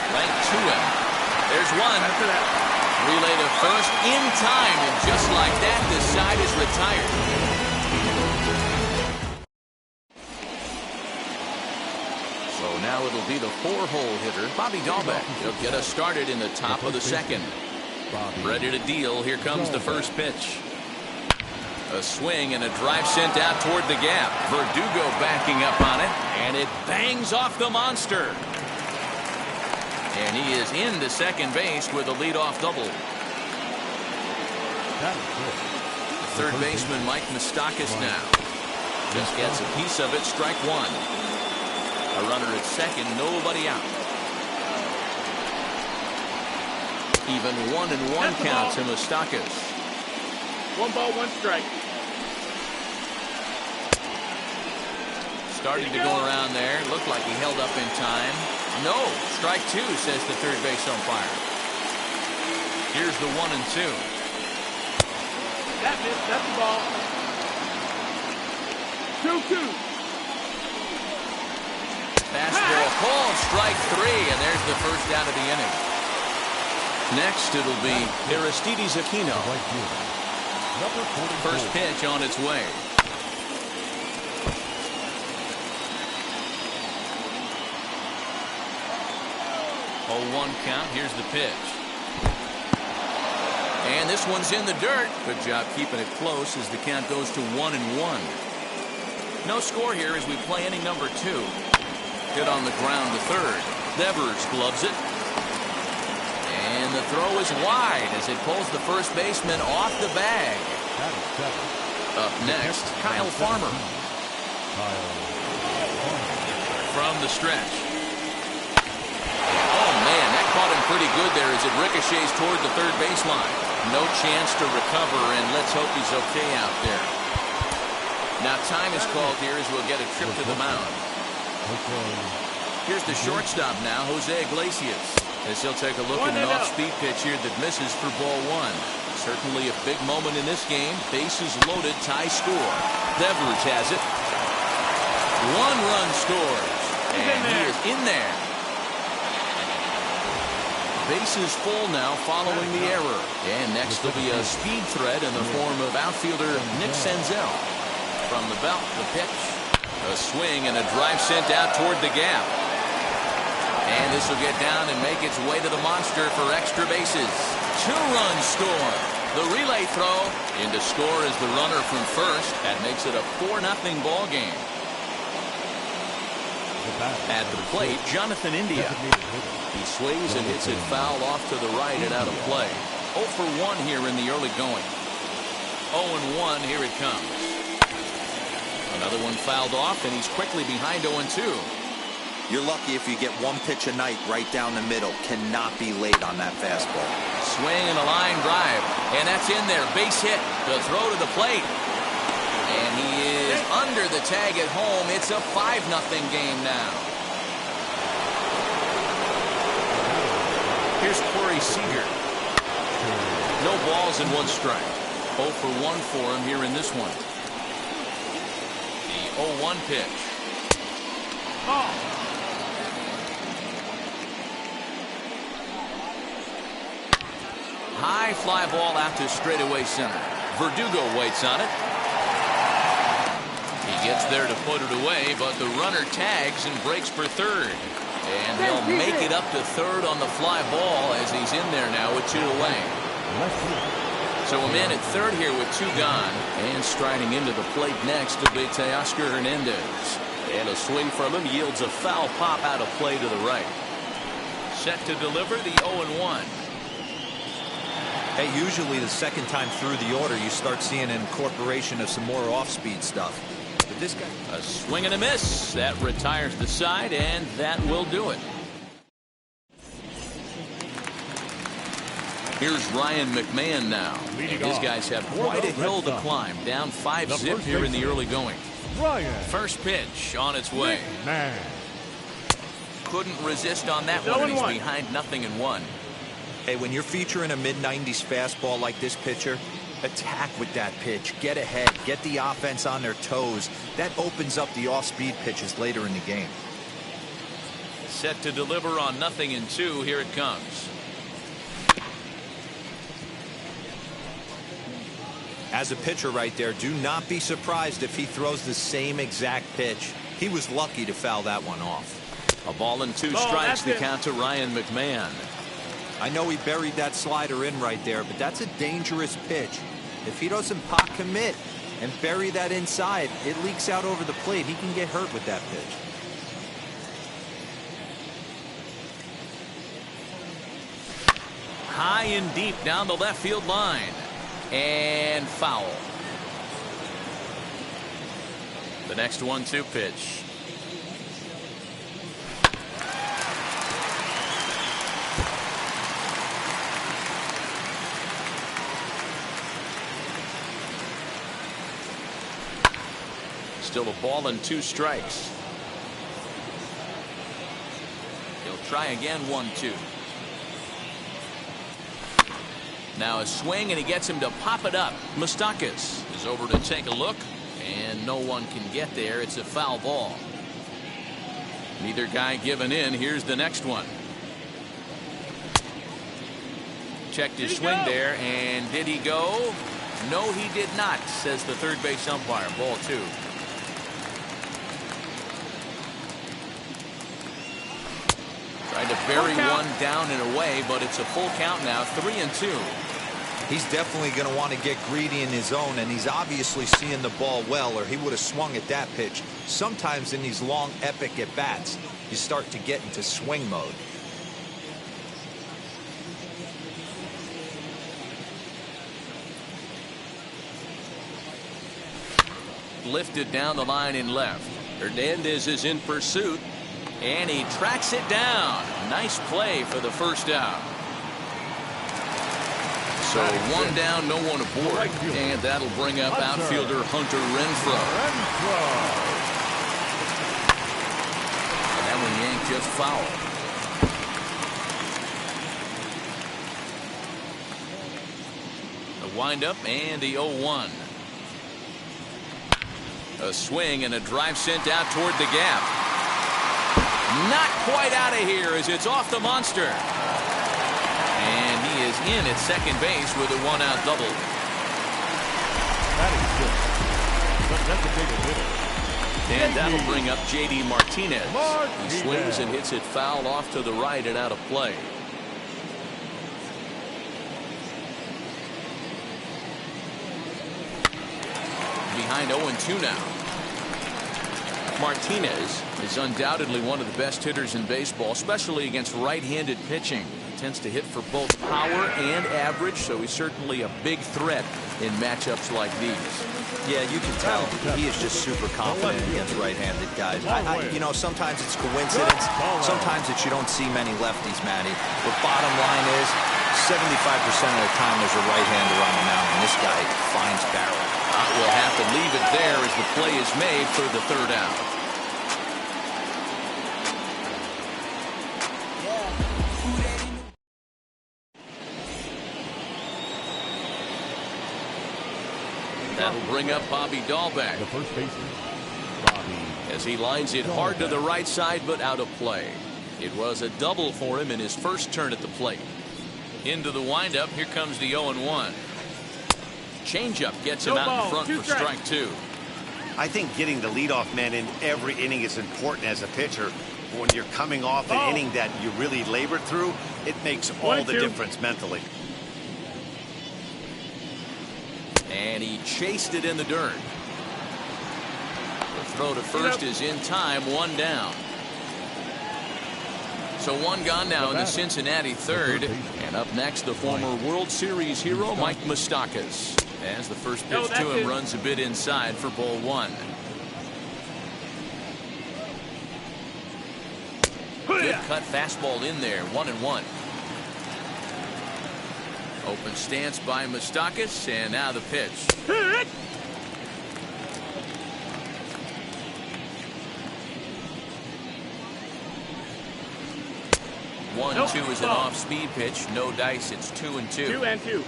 Right to him. There's one. Relay to first in time, and just like that, the side is retired. So now it'll be the 4-hole hitter, Bobby Dahlbeck. He'll get us started in the top of the second. Ready to deal. Here comes the first pitch. A swing and a drive sent out toward the gap. Verdugo backing up on it, and it bangs off the monster. And he is into second base with a leadoff double. The third baseman, Mike Moustakas, now. Just gets a piece of it, strike one. A runner at second, nobody out. Even 1-1 count to Moustakas. 1 ball, 1 strike. Starting to go around there. Looked like he held up in time. No, strike 2, says the third base umpire. Here's the 1-2. That missed. That's the ball. 2-2. Fastball called, strike 3, and there's the first out of the inning. Next, it'll be Aristides Aquino. First pitch on its way. 0-1 count. Here's the pitch. And this one's in the dirt. Good job keeping it close as the count goes to 1-1. No score here as we play inning number 2. Hit on the ground to third. Devers gloves it. And the throw is wide as it pulls the first baseman off the bag. Up next, Kyle Farmer. From the stretch. Oh, man, that caught him pretty good there as it ricochets toward the third baseline. No chance to recover, and let's hope he's okay out there. Now time is called here as we'll get a trip to the mound. Here's the shortstop now, Jose Iglesias, as he'll take a look at an off-speed pitch here that misses for ball one. Certainly a big moment in this game. Bases loaded, tie score. Devers has it. One run scores, and he is in there. Bases full now following the error. And next will be a speed threat in the form of outfielder Nick Senzel. From the belt, the pitch. A swing and a drive sent out toward the gap. And this will get down and make its way to the monster for extra bases. Two-run score. The relay throw in to score is the runner from first. That makes it a 4-0 ball game. At the plate, Jonathan India. He sways and hits it foul off to the right and out of play. 0 for 1 here in the early going. 0-1, here it comes. Another one fouled off, and he's quickly behind 0-2. You're lucky if you get one pitch a night right down the middle. Cannot be late on that fastball. Swing and a line drive, and that's in there. Base hit. The throw to the plate. And he is under the tag at home. It's a 5-0 game now. Here's Corey Seager. No balls and 1 strike. 0 for 1 for him here in this one. The 0-1 pitch. High fly ball out to straightaway center. Verdugo waits on it. He gets there to put it away, but the runner tags and breaks for third. And they'll make it up to third on the fly ball as he's in there now with 2 away. So a man at third here with 2 gone. And striding into the plate next will be Teoscar Hernandez. And a swing from him yields a foul pop out of play to the right. Set to deliver the 0-1. Hey, usually the second time through the order, you start seeing an incorporation of some more off-speed stuff. But this guy... A swing and a miss. That retires the side, and that will do it. Here's Ryan McMahon now. And his guys have quite a hill to climb. Down 5-zip here in the early going. First pitch on its way. Couldn't resist on that one. He's behind 0-1. Hey, when you're featuring a mid-90s fastball like this pitcher, attack with that pitch. Get ahead. Get the offense on their toes. That opens up the off-speed pitches later in the game. Set to deliver on 0-2. Here it comes. As a pitcher right there, do not be surprised if he throws the same exact pitch. He was lucky to foul that one off. A ball and 2 strikes, the count to Ryan McMahon. I know he buried that slider in right there, but that's a dangerous pitch. If he doesn't pop commit and bury that inside, it leaks out over the plate. He can get hurt with that pitch. High and deep down the left field line. And foul. The next 1-2 pitch. Still a ball and 2 strikes. He'll try again, 1-2. Now a swing, and he gets him to pop it up. Moustakas is over to take a look, and no one can get there. It's a foul ball. Neither guy giving in. Here's the next one. Checked his swing there, and did he go? No, he did not, says the third base umpire. Ball 2. Tried to bury one down and away, but it's a full count now. 3-2. He's definitely going to want to get greedy in his zone, and he's obviously seeing the ball well, or he would have swung at that pitch. Sometimes in these long, epic at-bats, you start to get into swing mode. Lifted down the line in left. Hernandez is in pursuit, and he tracks it down. Nice play for the first out. So 1 down, no one aboard, and that'll bring up outfielder Hunter Renfroe. just fouled. The windup and the 0-1. A swing and a drive sent out toward the gap. Not quite out of here as it's off the monster. And he is in at second base with a one-out double. That is good. But that's a big hitter. And that'll bring up J.D. Martinez. He swings and hits it foul off to the right and out of play. Behind 0-2 now. Martinez is undoubtedly one of the best hitters in baseball, especially against right-handed pitching. He tends to hit for both power and average, so he's certainly a big threat in matchups like these. Yeah, you can tell he is just super confident against right-handed guys. You know, sometimes it's coincidence. Sometimes it's you don't see many lefties, Matty. But bottom line is, 75% of the time there's a right-hander on the mound, and this guy finds barrel. We'll have to leave it there as the play is made for the third out. That'll bring up Bobby Dahlbeck. The first baseman, Bobby. As he lines it hard to the right side, but out of play. It was a double for him in his first turn at the plate. Into the windup, here comes the 0-1. Changeup gets him out in front for strike two. I think getting the leadoff man in every inning is important as a pitcher. When you're coming off an inning that you really labored through, it makes all the difference mentally. And he chased it in the dirt. The throw to first is in time, one down. So one gone now in the Cincinnati third. And up next, the former World Series hero, Mike Moustakas. As the first pitch to him runs a bit inside for ball one. Good cut fastball in there, 1-1. Open stance by Moustakas, and now the pitch. 1-2 is an off-speed pitch. No dice. It's 2-2. 2-2.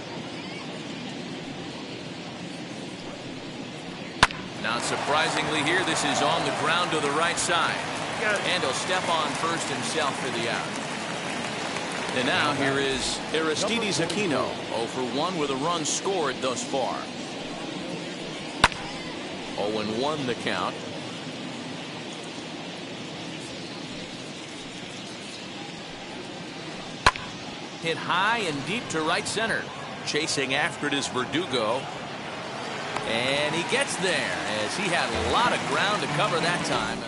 Not surprisingly here, this is on the ground to the right side. And he'll step on first himself for the out. And now here is Aristides Aquino, 0 for 1 with a run scored thus far. 0-1 the count. Hit high and deep to right center. Chasing after it is Verdugo. And he gets there as he had a lot of ground to cover that time.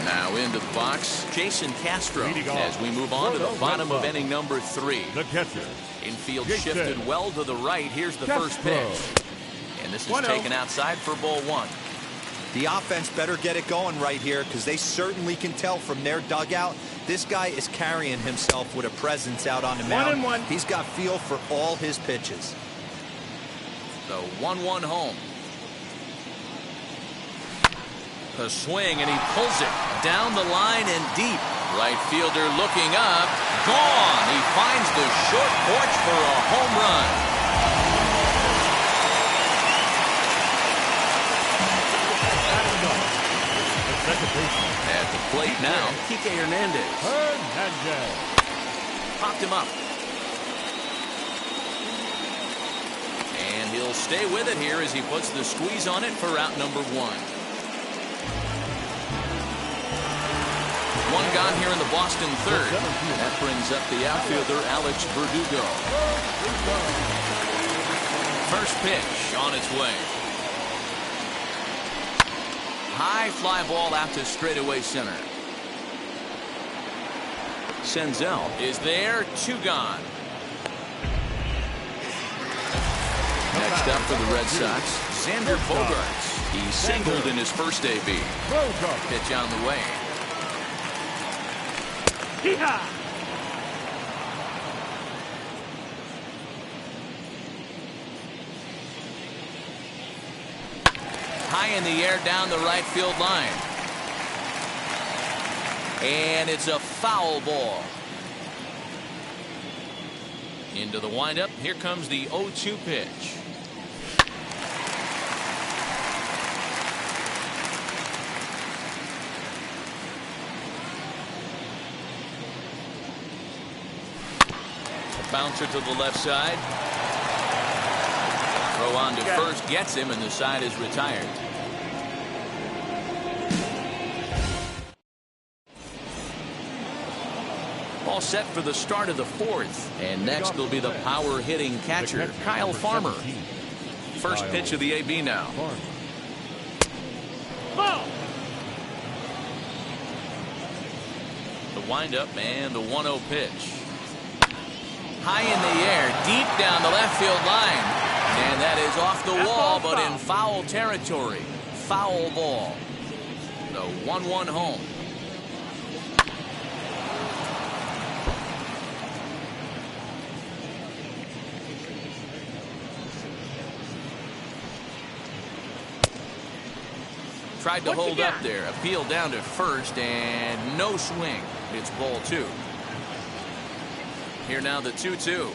Now into the box, Jason Castro as we move on to the bottom of inning number 3. The catcher. Infield shifted well to the right. Here's the first pitch. And this is taken outside for ball 1. The offense better get it going right here because they certainly can tell from their dugout this guy is carrying himself with a presence out on the mound. 1-1. He's got feel for all his pitches. The 1-1 home. A swing, and he pulls it down the line and deep. Right fielder looking up. Gone. He finds the short porch for a home run. At the plate now, Kike Hernandez. Popped him up. And he'll stay with it here as he puts the squeeze on it for out number 1. One gone here in the Boston third. And that brings up the outfielder, Alex Verdugo. First pitch on its way. High fly ball out to straightaway center. Senzel is there, 2 gone. Next up for the Red Sox, Xander Bogaerts. He singled in his first AB. Pitch on the way. High in the air down the right field line. And it's a foul ball. Into the windup. Here comes the 0-2 pitch. A bouncer to the left side. Throw on to first gets him, and the side is retired. All set for the start of the fourth. And next will be the power hitting catcher, Kyle Farmer. First pitch of the AB now. Ball. The windup and the 1-0 pitch. High in the air, deep down the left field line. And that is off the wall, but in foul territory. Foul ball. The 1-1 home. Tried to hold up there. Appeal down to first, and no swing. It's ball 2. Here now the 2-2.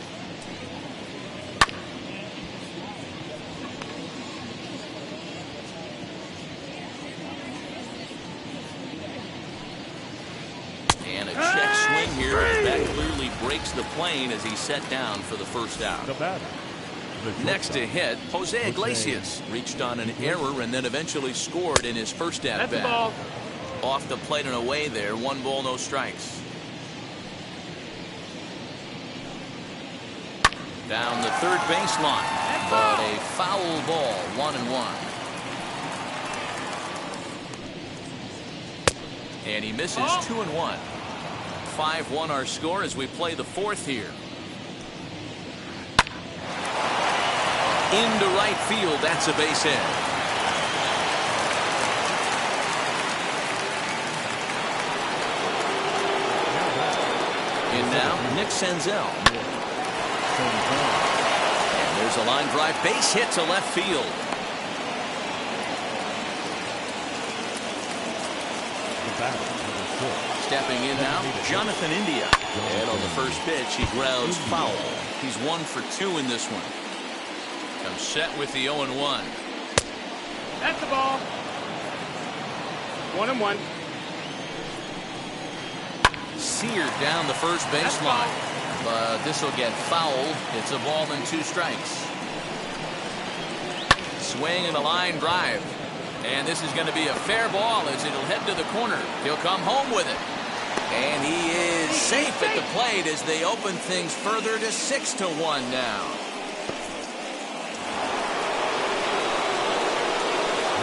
And a check swing here. That clearly breaks the plane as he's set down for the first out. The batter. Next to hit, Jose Iglesias reached on an error and then eventually scored in his first at bat. Off the plate and away there. 1 ball, no strikes. Down the third baseline, but a foul ball. 1-1. And he misses 2-1. 5-1 our score as we play the fourth here. Into right field, that's a base hit. And now, Nick Senzel. And there's a line drive base hit to left field. Stepping in now, Jonathan India. And on the first pitch, he grounds foul. He's 1 for 2 in this one. Comes set with the 0-1. That's the ball. 1-1. Seared down the first baseline. But this will get fouled. It's a ball and 2 strikes. Swing and a line drive. And this is going to be a fair ball as it'll head to the corner. He'll come home with it. And he is safe at the plate as they open things further to 6-1 now.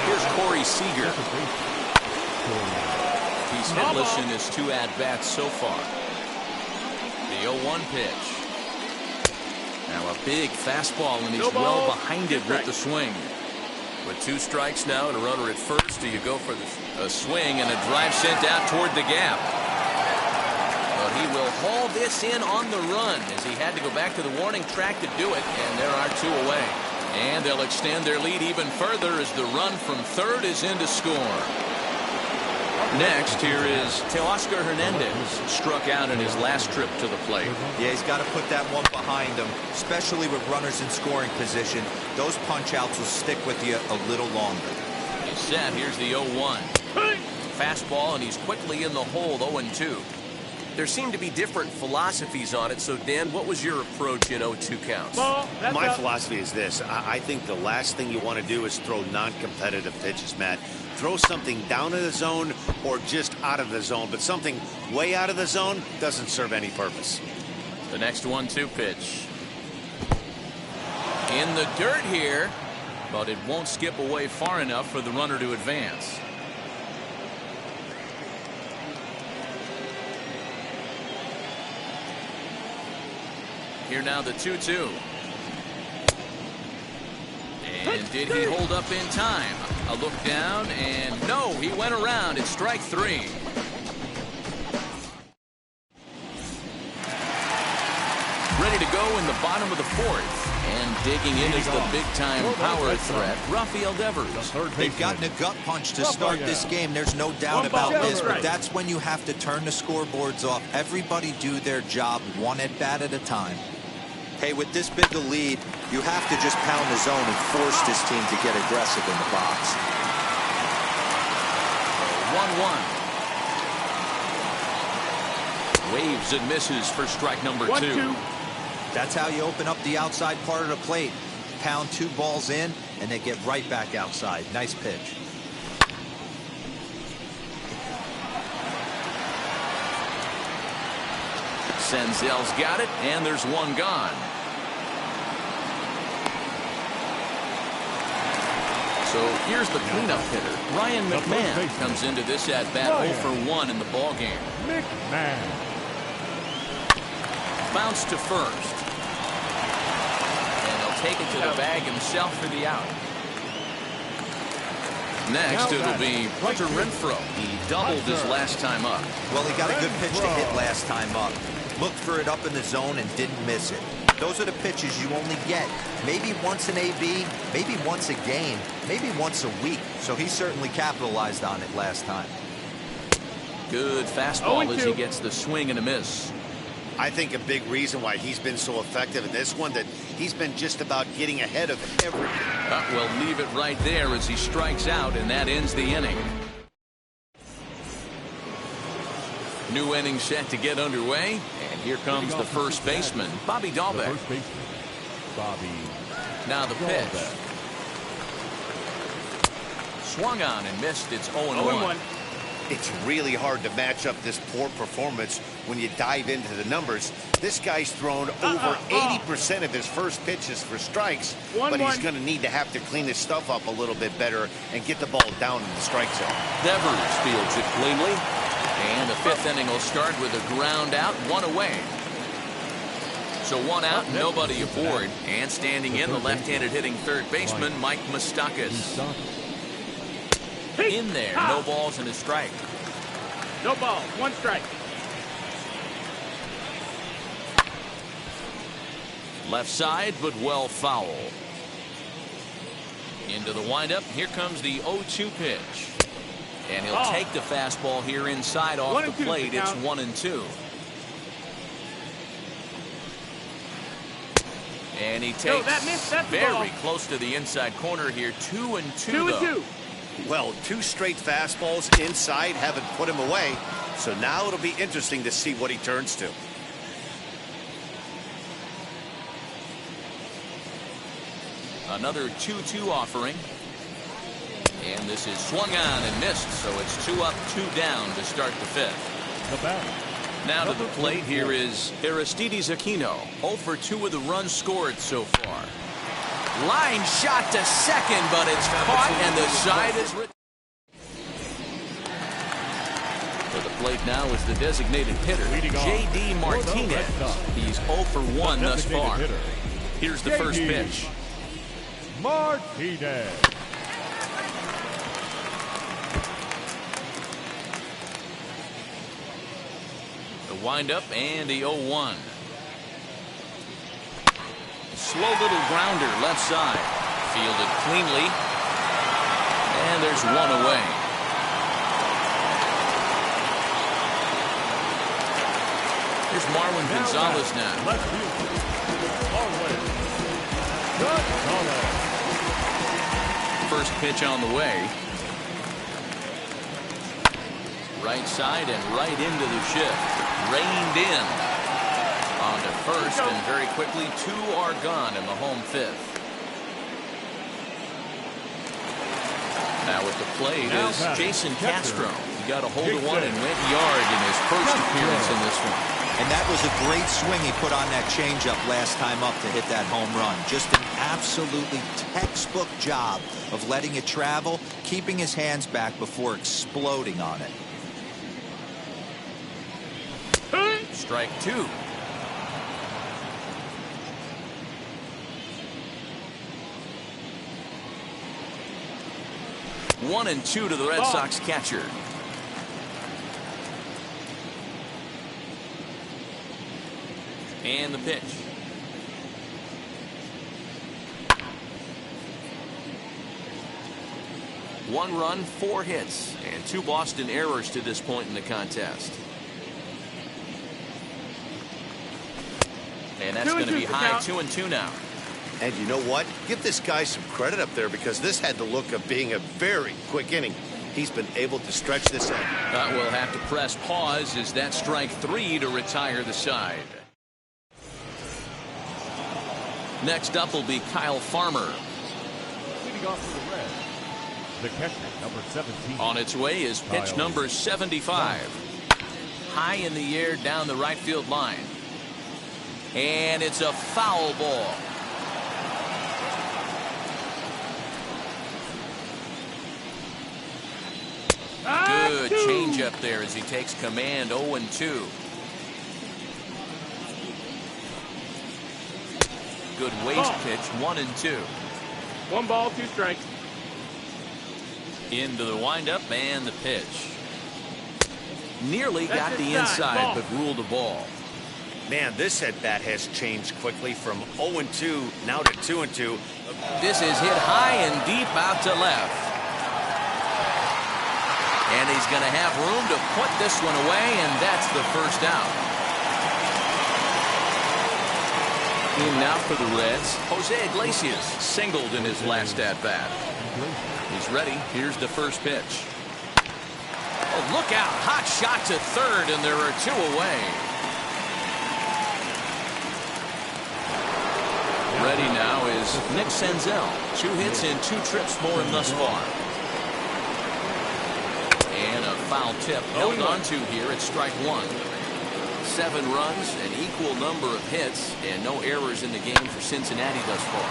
Here's Corey Seager. He's hitless in his 2 at-bats so far. The 0-1 pitch. Now a big fastball, and he's well behind it with the swing. With 2 strikes now and a runner at first, do you go for a swing and a drive sent out toward the gap? Well, he will haul this in on the run as he had to go back to the warning track to do it, and there are 2 away. And they'll extend their lead even further as the run from third is in to score. Next, here is Teoscar Hernandez. Struck out in his last trip to the plate. Yeah, he's got to put that one behind him, especially with runners in scoring position. Those punch-outs will stick with you a little longer. He's set. Here's the 0-1. Fastball, and he's quickly in the hole, 0-2. There seem to be different philosophies on it. So, Dan, what was your approach in 0-2 counts? My philosophy is this. I think the last thing you want to do is throw non-competitive pitches, Matt. Throw something down in the zone or just out of the zone, but something way out of the zone doesn't serve any purpose. The next 1-2 pitch. In the dirt here, but it won't skip away far enough for the runner to advance. Here now the 2-2. And did he hold up in time? A look down, and no, he went around. It's strike 3. Ready to go in the bottom of the fourth. And digging in is the big-time power threat, Rafael Devers. They've gotten a gut punch to start this game. There's no doubt about this, but that's when you have to turn the scoreboards off. Everybody do their job one at-bat at a time. Hey, with this big a lead, you have to just pound the zone and force this team to get aggressive in the box. 1-1. Waves and misses for strike number 2. That's how you open up the outside part of the plate. Pound 2 balls in, and they get right back outside. Nice pitch. Senzel's got it, and there's one gone. So here's the cleanup hitter. Ryan McMahon comes into this at-bat 0 for 1 in the ballgame. McMahon. Bounce to first. And he'll take it to the bag himself for the out. Next, it'll be Hunter Renfroe. He doubled his last time up. Well, he got a good pitch to hit last time up. Looked for it up in the zone and didn't miss it. Those are the pitches you only get maybe once an AB, maybe once a game, maybe once a week. So he certainly capitalized on it last time. Good fastball as he gets the swing and a miss. I think a big reason why he's been so effective in this one, that he's been just about getting ahead of everything. We'll leave it right there as he strikes out, and that ends the inning. New inning set to get underway, and here comes the first baseman, Bobby Dahlbeck. Now the pitch. Swung on and missed. It's 0-1. It's really hard to match up this poor performance when you dive into the numbers. This guy's thrown over 80% of his first pitches for strikes, but he's going to need to have to clean his stuff up a little bit better and get the ball down in the strike zone. Devers fields it cleanly, and the fifth inning will start with a ground out, 1 away. So 1 out, nobody aboard, and standing in the left-handed hitting third baseman, Mike Moustakas. In there, no balls and a strike. No balls, 1 strike. Left side, but well foul. Into the windup. Here comes the 0-2 pitch. And he'll take the fastball here inside off the plate. It's 1-2. And he takes very close to the inside corner here. 2-2 though. Well, 2 straight fastballs inside haven't put him away. So now it'll be interesting to see what he turns to. Another 2-2 offering. And this is swung on and missed, so it's 2 up, 2 down to start the fifth. Now to the plate, here is Aristides Aquino. 0 for 2 with the runs scored so far. Line shot to second, but it's caught, and the side is written. For the plate now is the designated hitter, J.D. Martinez. He's 0 for 1 thus far. Here's the first pitch. Martinez. The windup and the 0-1. Slow little grounder left side. Fielded cleanly. And there's 1 away. Here's Marwin Gonzalez now. Left field. Gonzalez. First pitch on the way. Right side and right into the shift. Reined in. On to first, and very quickly 2 are gone in the home fifth. Now with the plate is Jason Castro. He got a hold of one and went yard in his first appearance in this one. And that was a great swing he put on that changeup last time up to hit that home run. Just an absolutely textbook job of letting it travel, keeping his hands back before exploding on it. Strike 2. One and 2 to the Red Sox catcher. And the pitch. 1 run, 4 hits, and 2 Boston errors to this point in the contest. And that's going to be high 2-2 now. And you know what? Give this guy some credit up there because this had the look of being a very quick inning. He's been able to stretch this out. We'll have to press pause as that strike 3 to retire the side. Next up will be Kyle Farmer. Leading off for the Reds, the catcher, number 17. On its way is pitch Kyle number 75. High in the air down the right field line. And it's a foul ball. Good changeup there as he takes command. 0-2. Good waste pitch. 1-2. 1 ball, 2 strikes. Into the windup and the pitch. Nearly got the inside, but ruled a ball. Man, this at-bat has changed quickly from 0-2 now to 2-2. This is hit high and deep out to left. And he's going to have room to put this one away, and that's the first out. In now for the Reds, Jose Iglesias singled in his last at-bat. He's ready. Here's the first pitch. Oh, look out. Hot shot to third, and there are 2 away. Ready now is Nick Senzel. 2 hits and 2 trips for him thus far. And a foul tip held on to here at strike 1. 7 runs, an equal number of hits, and no errors in the game for Cincinnati thus far.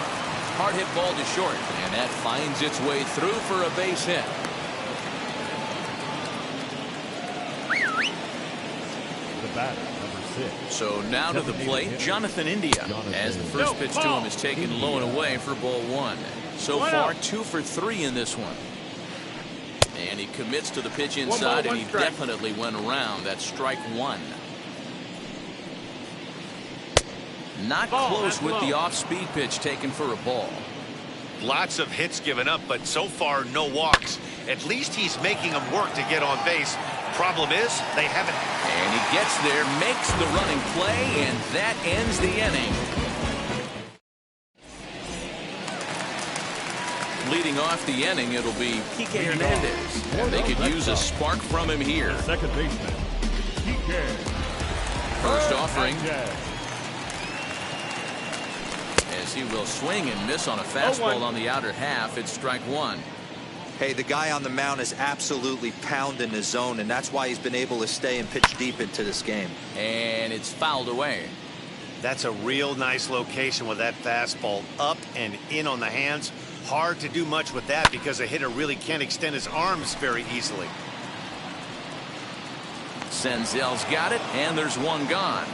Hard hit ball to short, and that finds its way through for a base hit. The batter, number 6. So now to the plate, Jonathan India, as the first pitch to him is taken low and away for ball 1. So far, 2 for 3 in this one. And he commits to the pitch inside, and he definitely went around. That's strike 1. Not close with the off-speed pitch taken for a ball. Lots of hits given up, but so far no walks. At least he's making them work to get on base. Problem is, they haven't. And he gets there, makes the running play, and that ends the inning. Leading off the inning, it'll be Kike Hernandez. And they could use a spark from him here. Second baseman, Kike. First offering. As he will swing and miss on a fastball on the outer half, it's strike 1. Hey, the guy on the mound is absolutely pounding his zone, and that's why he's been able to stay and pitch deep into this game. And it's fouled away. That's a real nice location with that fastball up and in on the hands. Hard to do much with that because a hitter really can't extend his arms very easily. Senzel's got it, and there's 1 gone.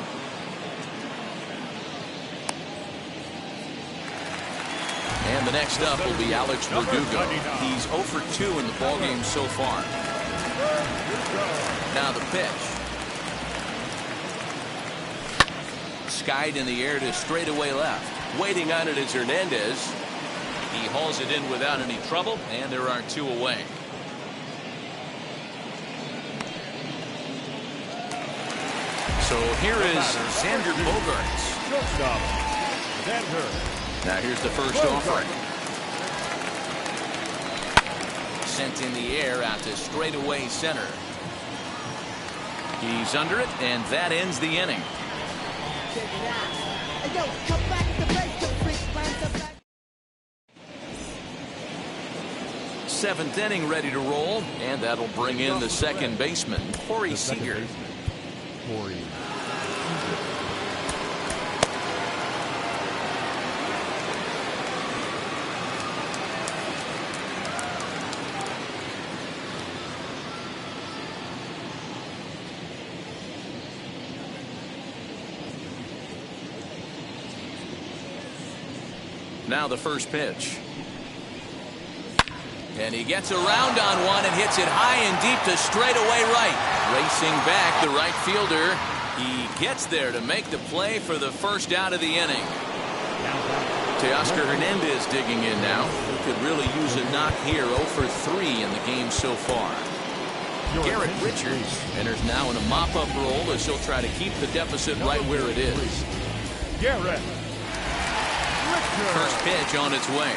And the next up will be Alex Verdugo. He's 0 for 2 in the ballgame so far. Now the pitch. Skied in the air to straightaway left. Waiting on it is Hernandez. He hauls it in without any trouble, and there are 2 away. So here is Xander Bogaerts. Shortstop, Xander. Now here's the first offering. Sent in the air out to straightaway center. He's under it, and that ends the inning. Seventh inning ready to roll, and that'll bring in the second baseman, Corey Seager. Corey. Now the first pitch. And he gets around on one and hits it high and deep to straightaway right. Racing back, the right fielder. He gets there to make the play for the first out of the inning. Teoscar Hernandez digging in now. He could really use a knock here. 0 for 3 in the game so far. Garrett Richards enters now in a mop-up role as he'll try to keep the deficit right where it is. Garrett. First pitch on its way.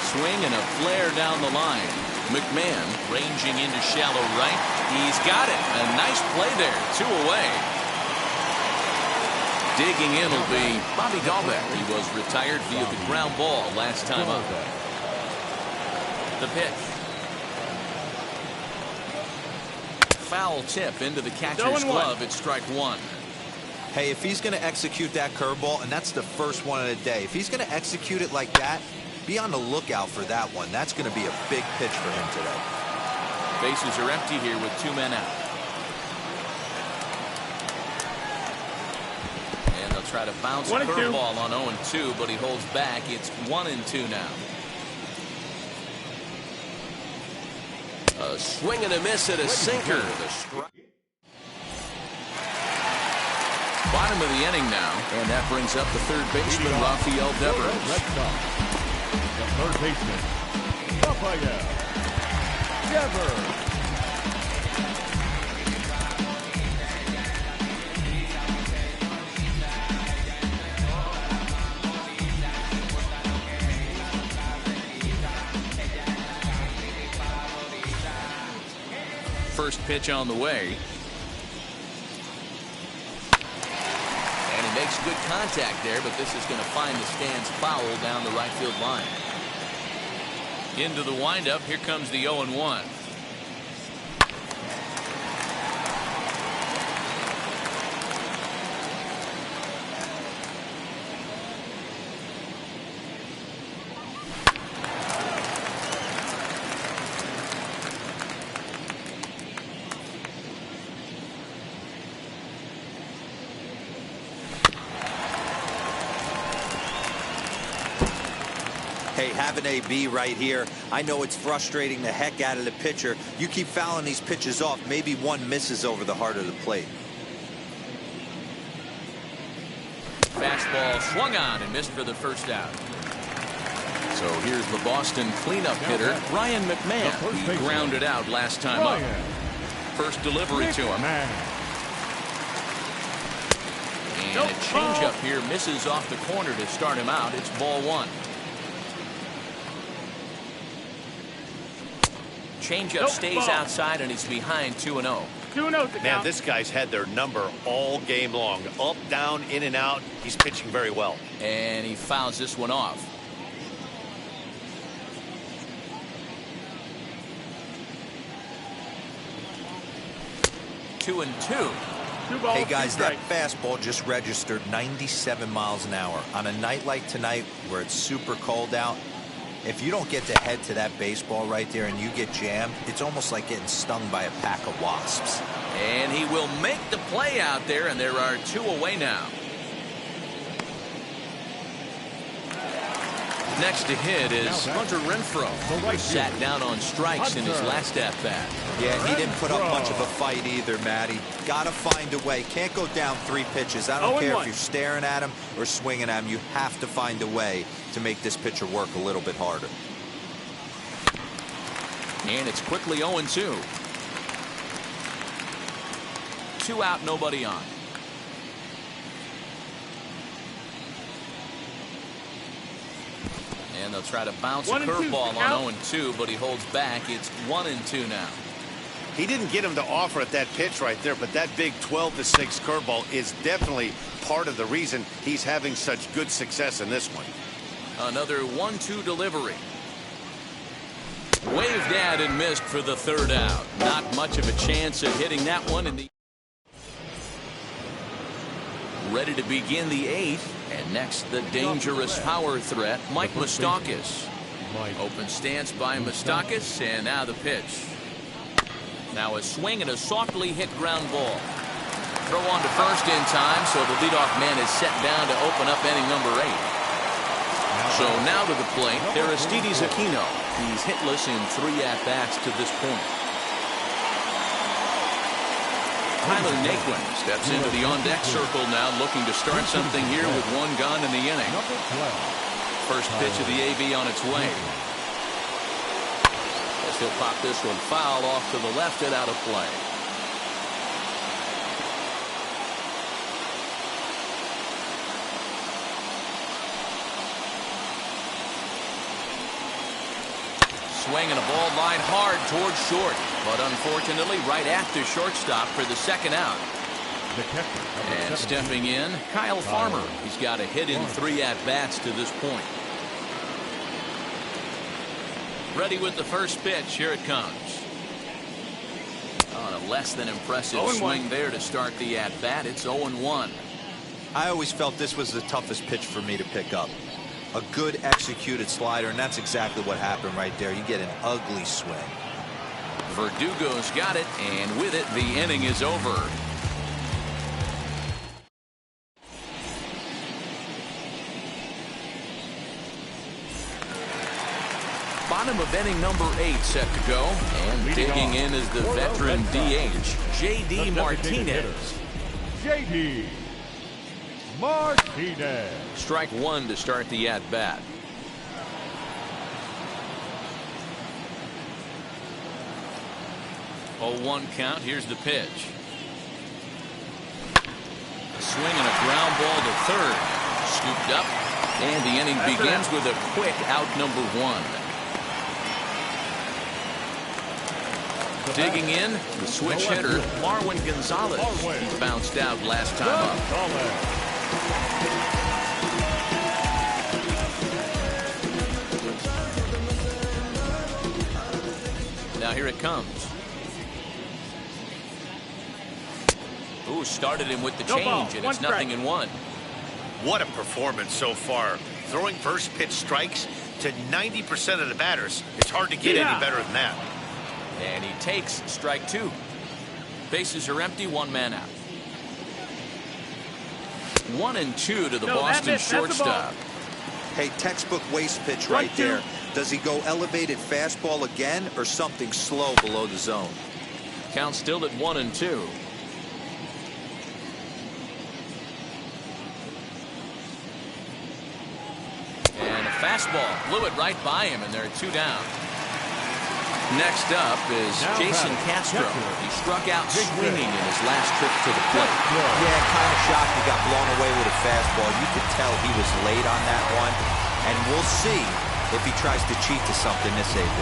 Swing and a flare down the line. McMahon ranging into shallow right. He's got it. A nice play there. 2 away. Digging in will be Bobby Dahlbeck. He was retired via the ground ball last time up. The pitch. Foul tip into the catcher's glove. It's strike 1. Hey, if he's going to execute that curveball, and that's the first one of the day, if he's going to execute it like that, be on the lookout for that one. That's going to be a big pitch for him today. Bases are empty here with 2 men out. And they'll try to bounce a curveball on 0-2, but he holds back. It's 1-2 now. A swing and a miss at a sinker. Bottom of the inning now, and that brings up the third baseman, Rafael Devers. The third baseman, Rafael Devers. First pitch on the way. And he makes good contact there, but this is going to find the stands foul down the right field line. Into the windup, here comes the 0-1. Hey, have an AB right here. I know it's frustrating the heck out of the pitcher. You keep fouling these pitches off. Maybe one misses over the heart of the plate. Fastball swung on and missed for the first out. So here's the Boston cleanup hitter, Ryan McMahon. He grounded out last time up. First delivery to him. And a changeup here misses off the corner to start him out. It's ball 1. Changeup stays outside, and he's behind 2-0. 2-0. Man, this guy's had their number all game long. Up, down, in and out. He's pitching very well. And he fouls this one off. Two and two. Hey guys, that fastball just registered 97 miles an hour. On a night like tonight where it's super cold out, if you don't get to head to that baseball right there and you get jammed, it's almost like getting stung by a pack of wasps. And he will make the play out there, and there are 2 away now. Next to hit is Hunter Renfroe, who sat down on strikes in his last at-bat. Yeah, he didn't put up much of a fight either, Matty. Gotta find a way. Can't go down 3 pitches. I don't care if you're staring at him or swinging at him. You have to find a way to make this pitcher work a little bit harder. And it's quickly 0-2. 2 out, nobody on. And they'll try to bounce a curveball on 0-2, but he holds back. It's 1-2 now. He didn't get him to offer at that pitch right there, but that big 12-6 curveball is definitely part of the reason he's having such good success in this one. Another 1-2 delivery. Waved at and missed for the 3rd out. Not much of a chance of hitting that one in the. Ready to begin the 8th. And next, the dangerous power threat, Mike Moustakas. Open stance by Moustakas, and now the pitch. Now a swing and a softly hit ground ball. Throw on to first in time, so the leadoff man is set down to open up inning number 8. So now to the plate, Aristides Aquino. He's hitless in 3 at-bats to this point. Tyler Naquin steps into the on-deck circle now, looking to start something here with one gone in the inning. First pitch of the AV on its way. As he'll pop this one foul off to the left and out of play. Swing and a ball line hard towards short, but unfortunately right after shortstop for the second out. And stepping in, Kyle Farmer. He's got a hit in 3 at-bats to this point. Ready with the first pitch. Here it comes. On a less than impressive swing there to start the at-bat. It's 0-1. I always felt this was the toughest pitch for me to pick up. A good executed slider, and that's exactly what happened right there. You get an ugly swing. Verdugo's got it, and with it, the inning is over. Bottom of inning number 8 set to go, and digging in is the veteran DH, J.D. Martinez. J.D. Martinez. Strike 1 to start the at-bat. Oh, 1 count. Here's the pitch. A swing and a ground ball to third. Scooped up, and the inning begins with a quick out number 1. Digging in, the switch hitter, Marwin Gonzalez. He bounced out last time up. Now here it comes. Ooh, started him with the change, and it's 0-1. What a performance so far. Throwing first pitch strikes to 90% of the batters. It's hard to get any better than that. And he takes strike 2. Bases are empty, 1 man out. 1-2 to the Boston shortstop. Hey, textbook waste pitch right there. Does he go elevated fastball again or something slow below the zone? Count still at 1-2. And a fastball blew it right by him, and there are 2 down. Next up is Jason Castro. He struck out swinging in his last trip to the plate. Yeah, kind of shocked he got blown away with a fastball. You could tell he was late on that one. And we'll see if he tries to cheat to something this AB.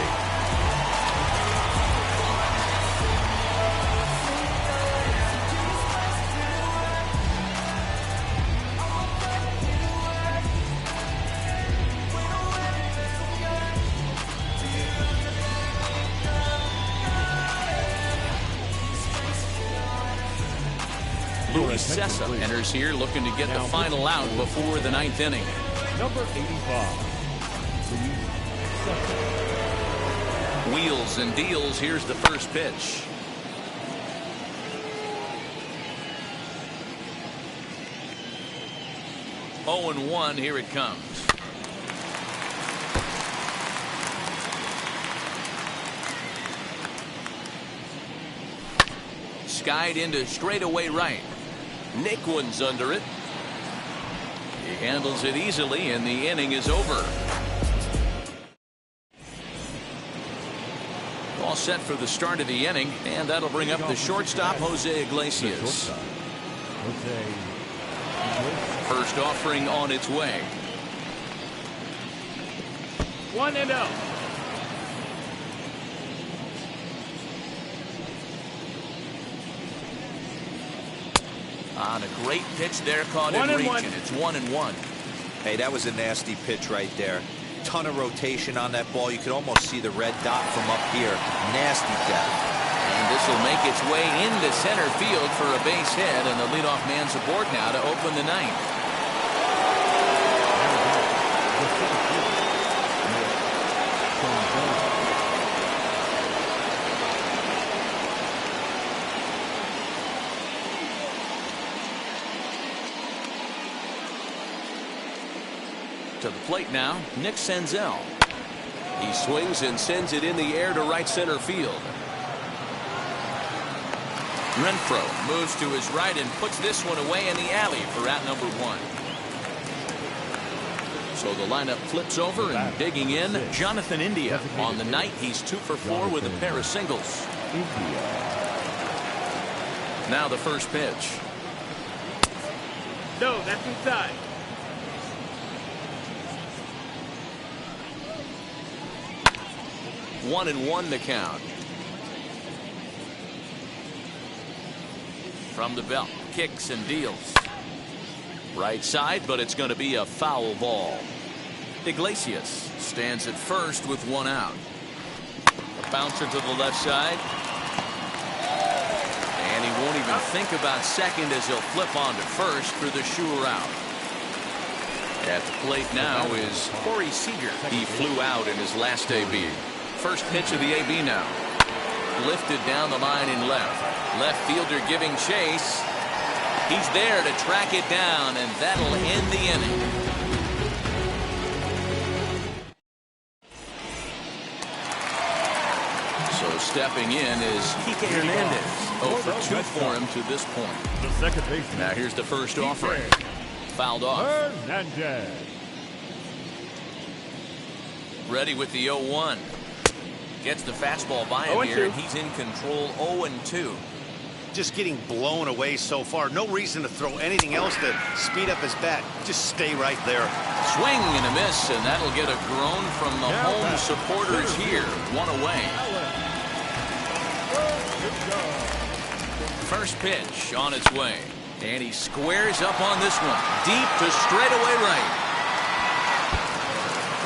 Sessa enters here looking to get the final out before the 9th inning. Number 85. Wheels and deals. Here's the first pitch. Oh, 0-1. Here it comes. Skied into straightaway right. Naquin's under it. He handles it easily, and the inning is over. All set for the start of the inning, and that'll bring up the shortstop, Jose Iglesias. First offering on its way. 1-0. On a great pitch there, caught in reach, and it's 1-1. Hey, that was a nasty pitch right there. Ton of rotation on that ball. You could almost see the red dot from up here. Nasty death. And this will make its way into center field for a base hit, and the leadoff man's aboard now to open the 9th. To the plate now, Nick Senzel. He swings and sends it in the air to right center field. Renfro moves to his right and puts this one away in the alley for out number 1. So the lineup flips over, and digging in, Jonathan India. On the night, he's 2 for 4 with a pair of singles. Now the first pitch. No, that's inside. One and one to count. From the belt, kicks and deals. Right side, but it's going to be a foul ball. Iglesias stands at first with 1 out. A bouncer to the left side. And he won't even think about second as he'll flip on to first for the sure out. At the plate now is Corey Seager. He flew out in his last AB. First pitch of the AB now. Lifted down the line in left. Left fielder giving chase. He's there to track it down, and that'll end the inning. So stepping in is Kike Hernandez. 0 for 2 for him to this point. The second baseman. Now here's the first offering. Fouled off. Hernandez. Ready with the 0-1. Gets the fastball by him here, and he's in control. 0-2. Just getting blown away so far. No reason to throw anything else to speed up his bat. Just stay right there. Swing and a miss, and that'll get a groan from the home supporters here. 1 away. First pitch on its way. And he squares up on this one. Deep to straightaway right.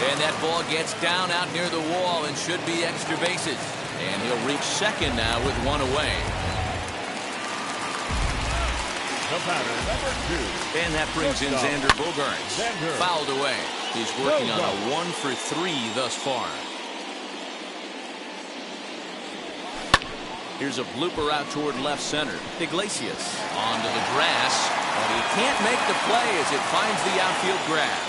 And that ball gets down out near the wall and should be extra bases. And he'll reach second now with 1 away. The batter, number 2. And that brings in Xander Bogaerts. Fouled away. He's working on a 1 for 3 thus far. Here's a blooper out toward left center. Iglesias onto the grass, but he can't make the play as it finds the outfield grass.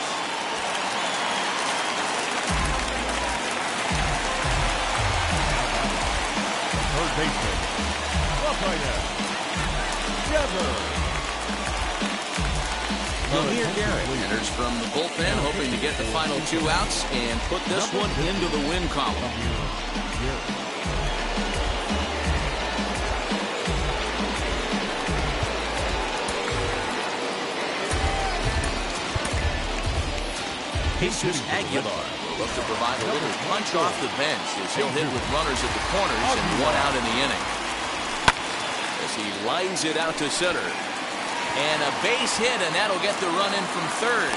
Third baseman. Uprighter. Lahir Garrett enters from the bullpen, hoping to get the final 2 outs and put this one into the win column. Jesus Aguilar will look to provide a little punch off the bench as he'll hit with runners at the corners and 1 out in the inning. As he lines it out to center. And a base hit, and that'll get the run in from third.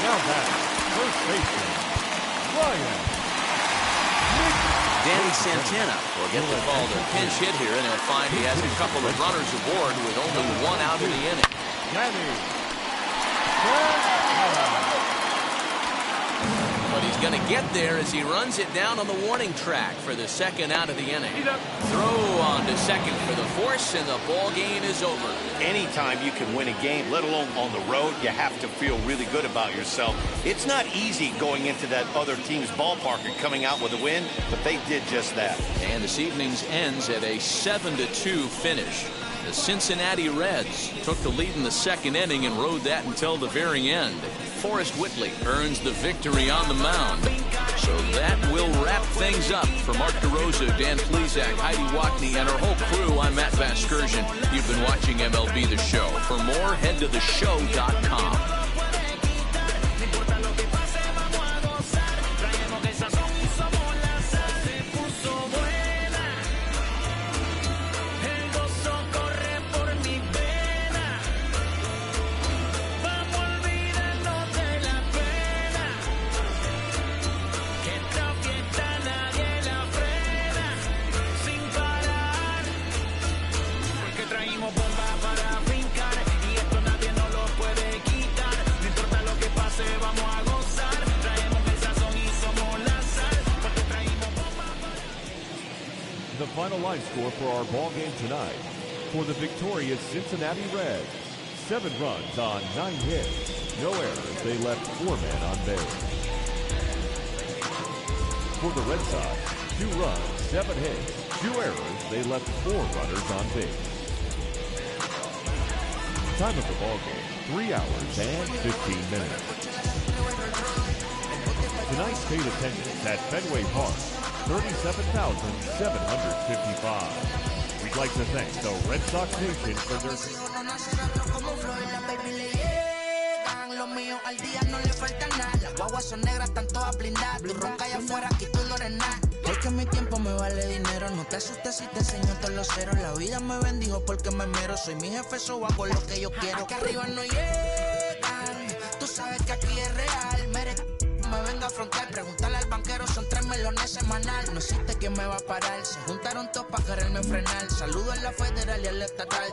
Now back, first baseman, Ryan. Danny Santana will get the ball to pinch hit here, and he'll find he has a couple of runners aboard with only 1 out in the inning. But he's going to get there as he runs it down on the warning track for the 2nd out of the inning. Throw on to second for the force, and the ball game is over. Anytime you can win a game, let alone on the road, you have to feel really good about yourself. It's not easy going into that other team's ballpark and coming out with a win, but they did just that. And this evening's ends at a 7-2 finish. The Cincinnati Reds took the lead in the 2nd inning and rode that until the very end. Forrest Whitley earns the victory on the mound. So that will wrap things up. For Mark DeRosa, Dan Plesac, Heidi Watney, and our whole crew, I'm Matt Vasgersian. You've been watching MLB The Show. For more, head to theshow.com. The final line score for our ball game tonight. For the victorious Cincinnati Reds, 7 runs on 9 hits. No errors. They left 4 men on base. For the Red Sox, 2 runs, 7 hits, 2 errors. They left 4 runners on base. Time of the ball game, 3 hours and 15 minutes. Tonight's paid attendance at Fenway Park, 37,755. We'd like to thank the Red Sox Nation for their... Los míos al día no le falta nada. Las guaguas son negras, están todas blindadas. Tú ronca allá afuera, aquí tú no eres nada. Es que mi tiempo me vale dinero. No te asustes si te enseño todos los ceros. La vida me bendijo porque me mero. Soy mi jefe, so hago lo que yo quiero. Aquí arriba no llegan. Tú sabes que aquí es real. Me venga a afrontar, preguntarle al banquero. Son 3 melones semanal. No existe quien me va a parar. Se juntaron todos para quererme frenar. Saludo a la federal y a la estatal.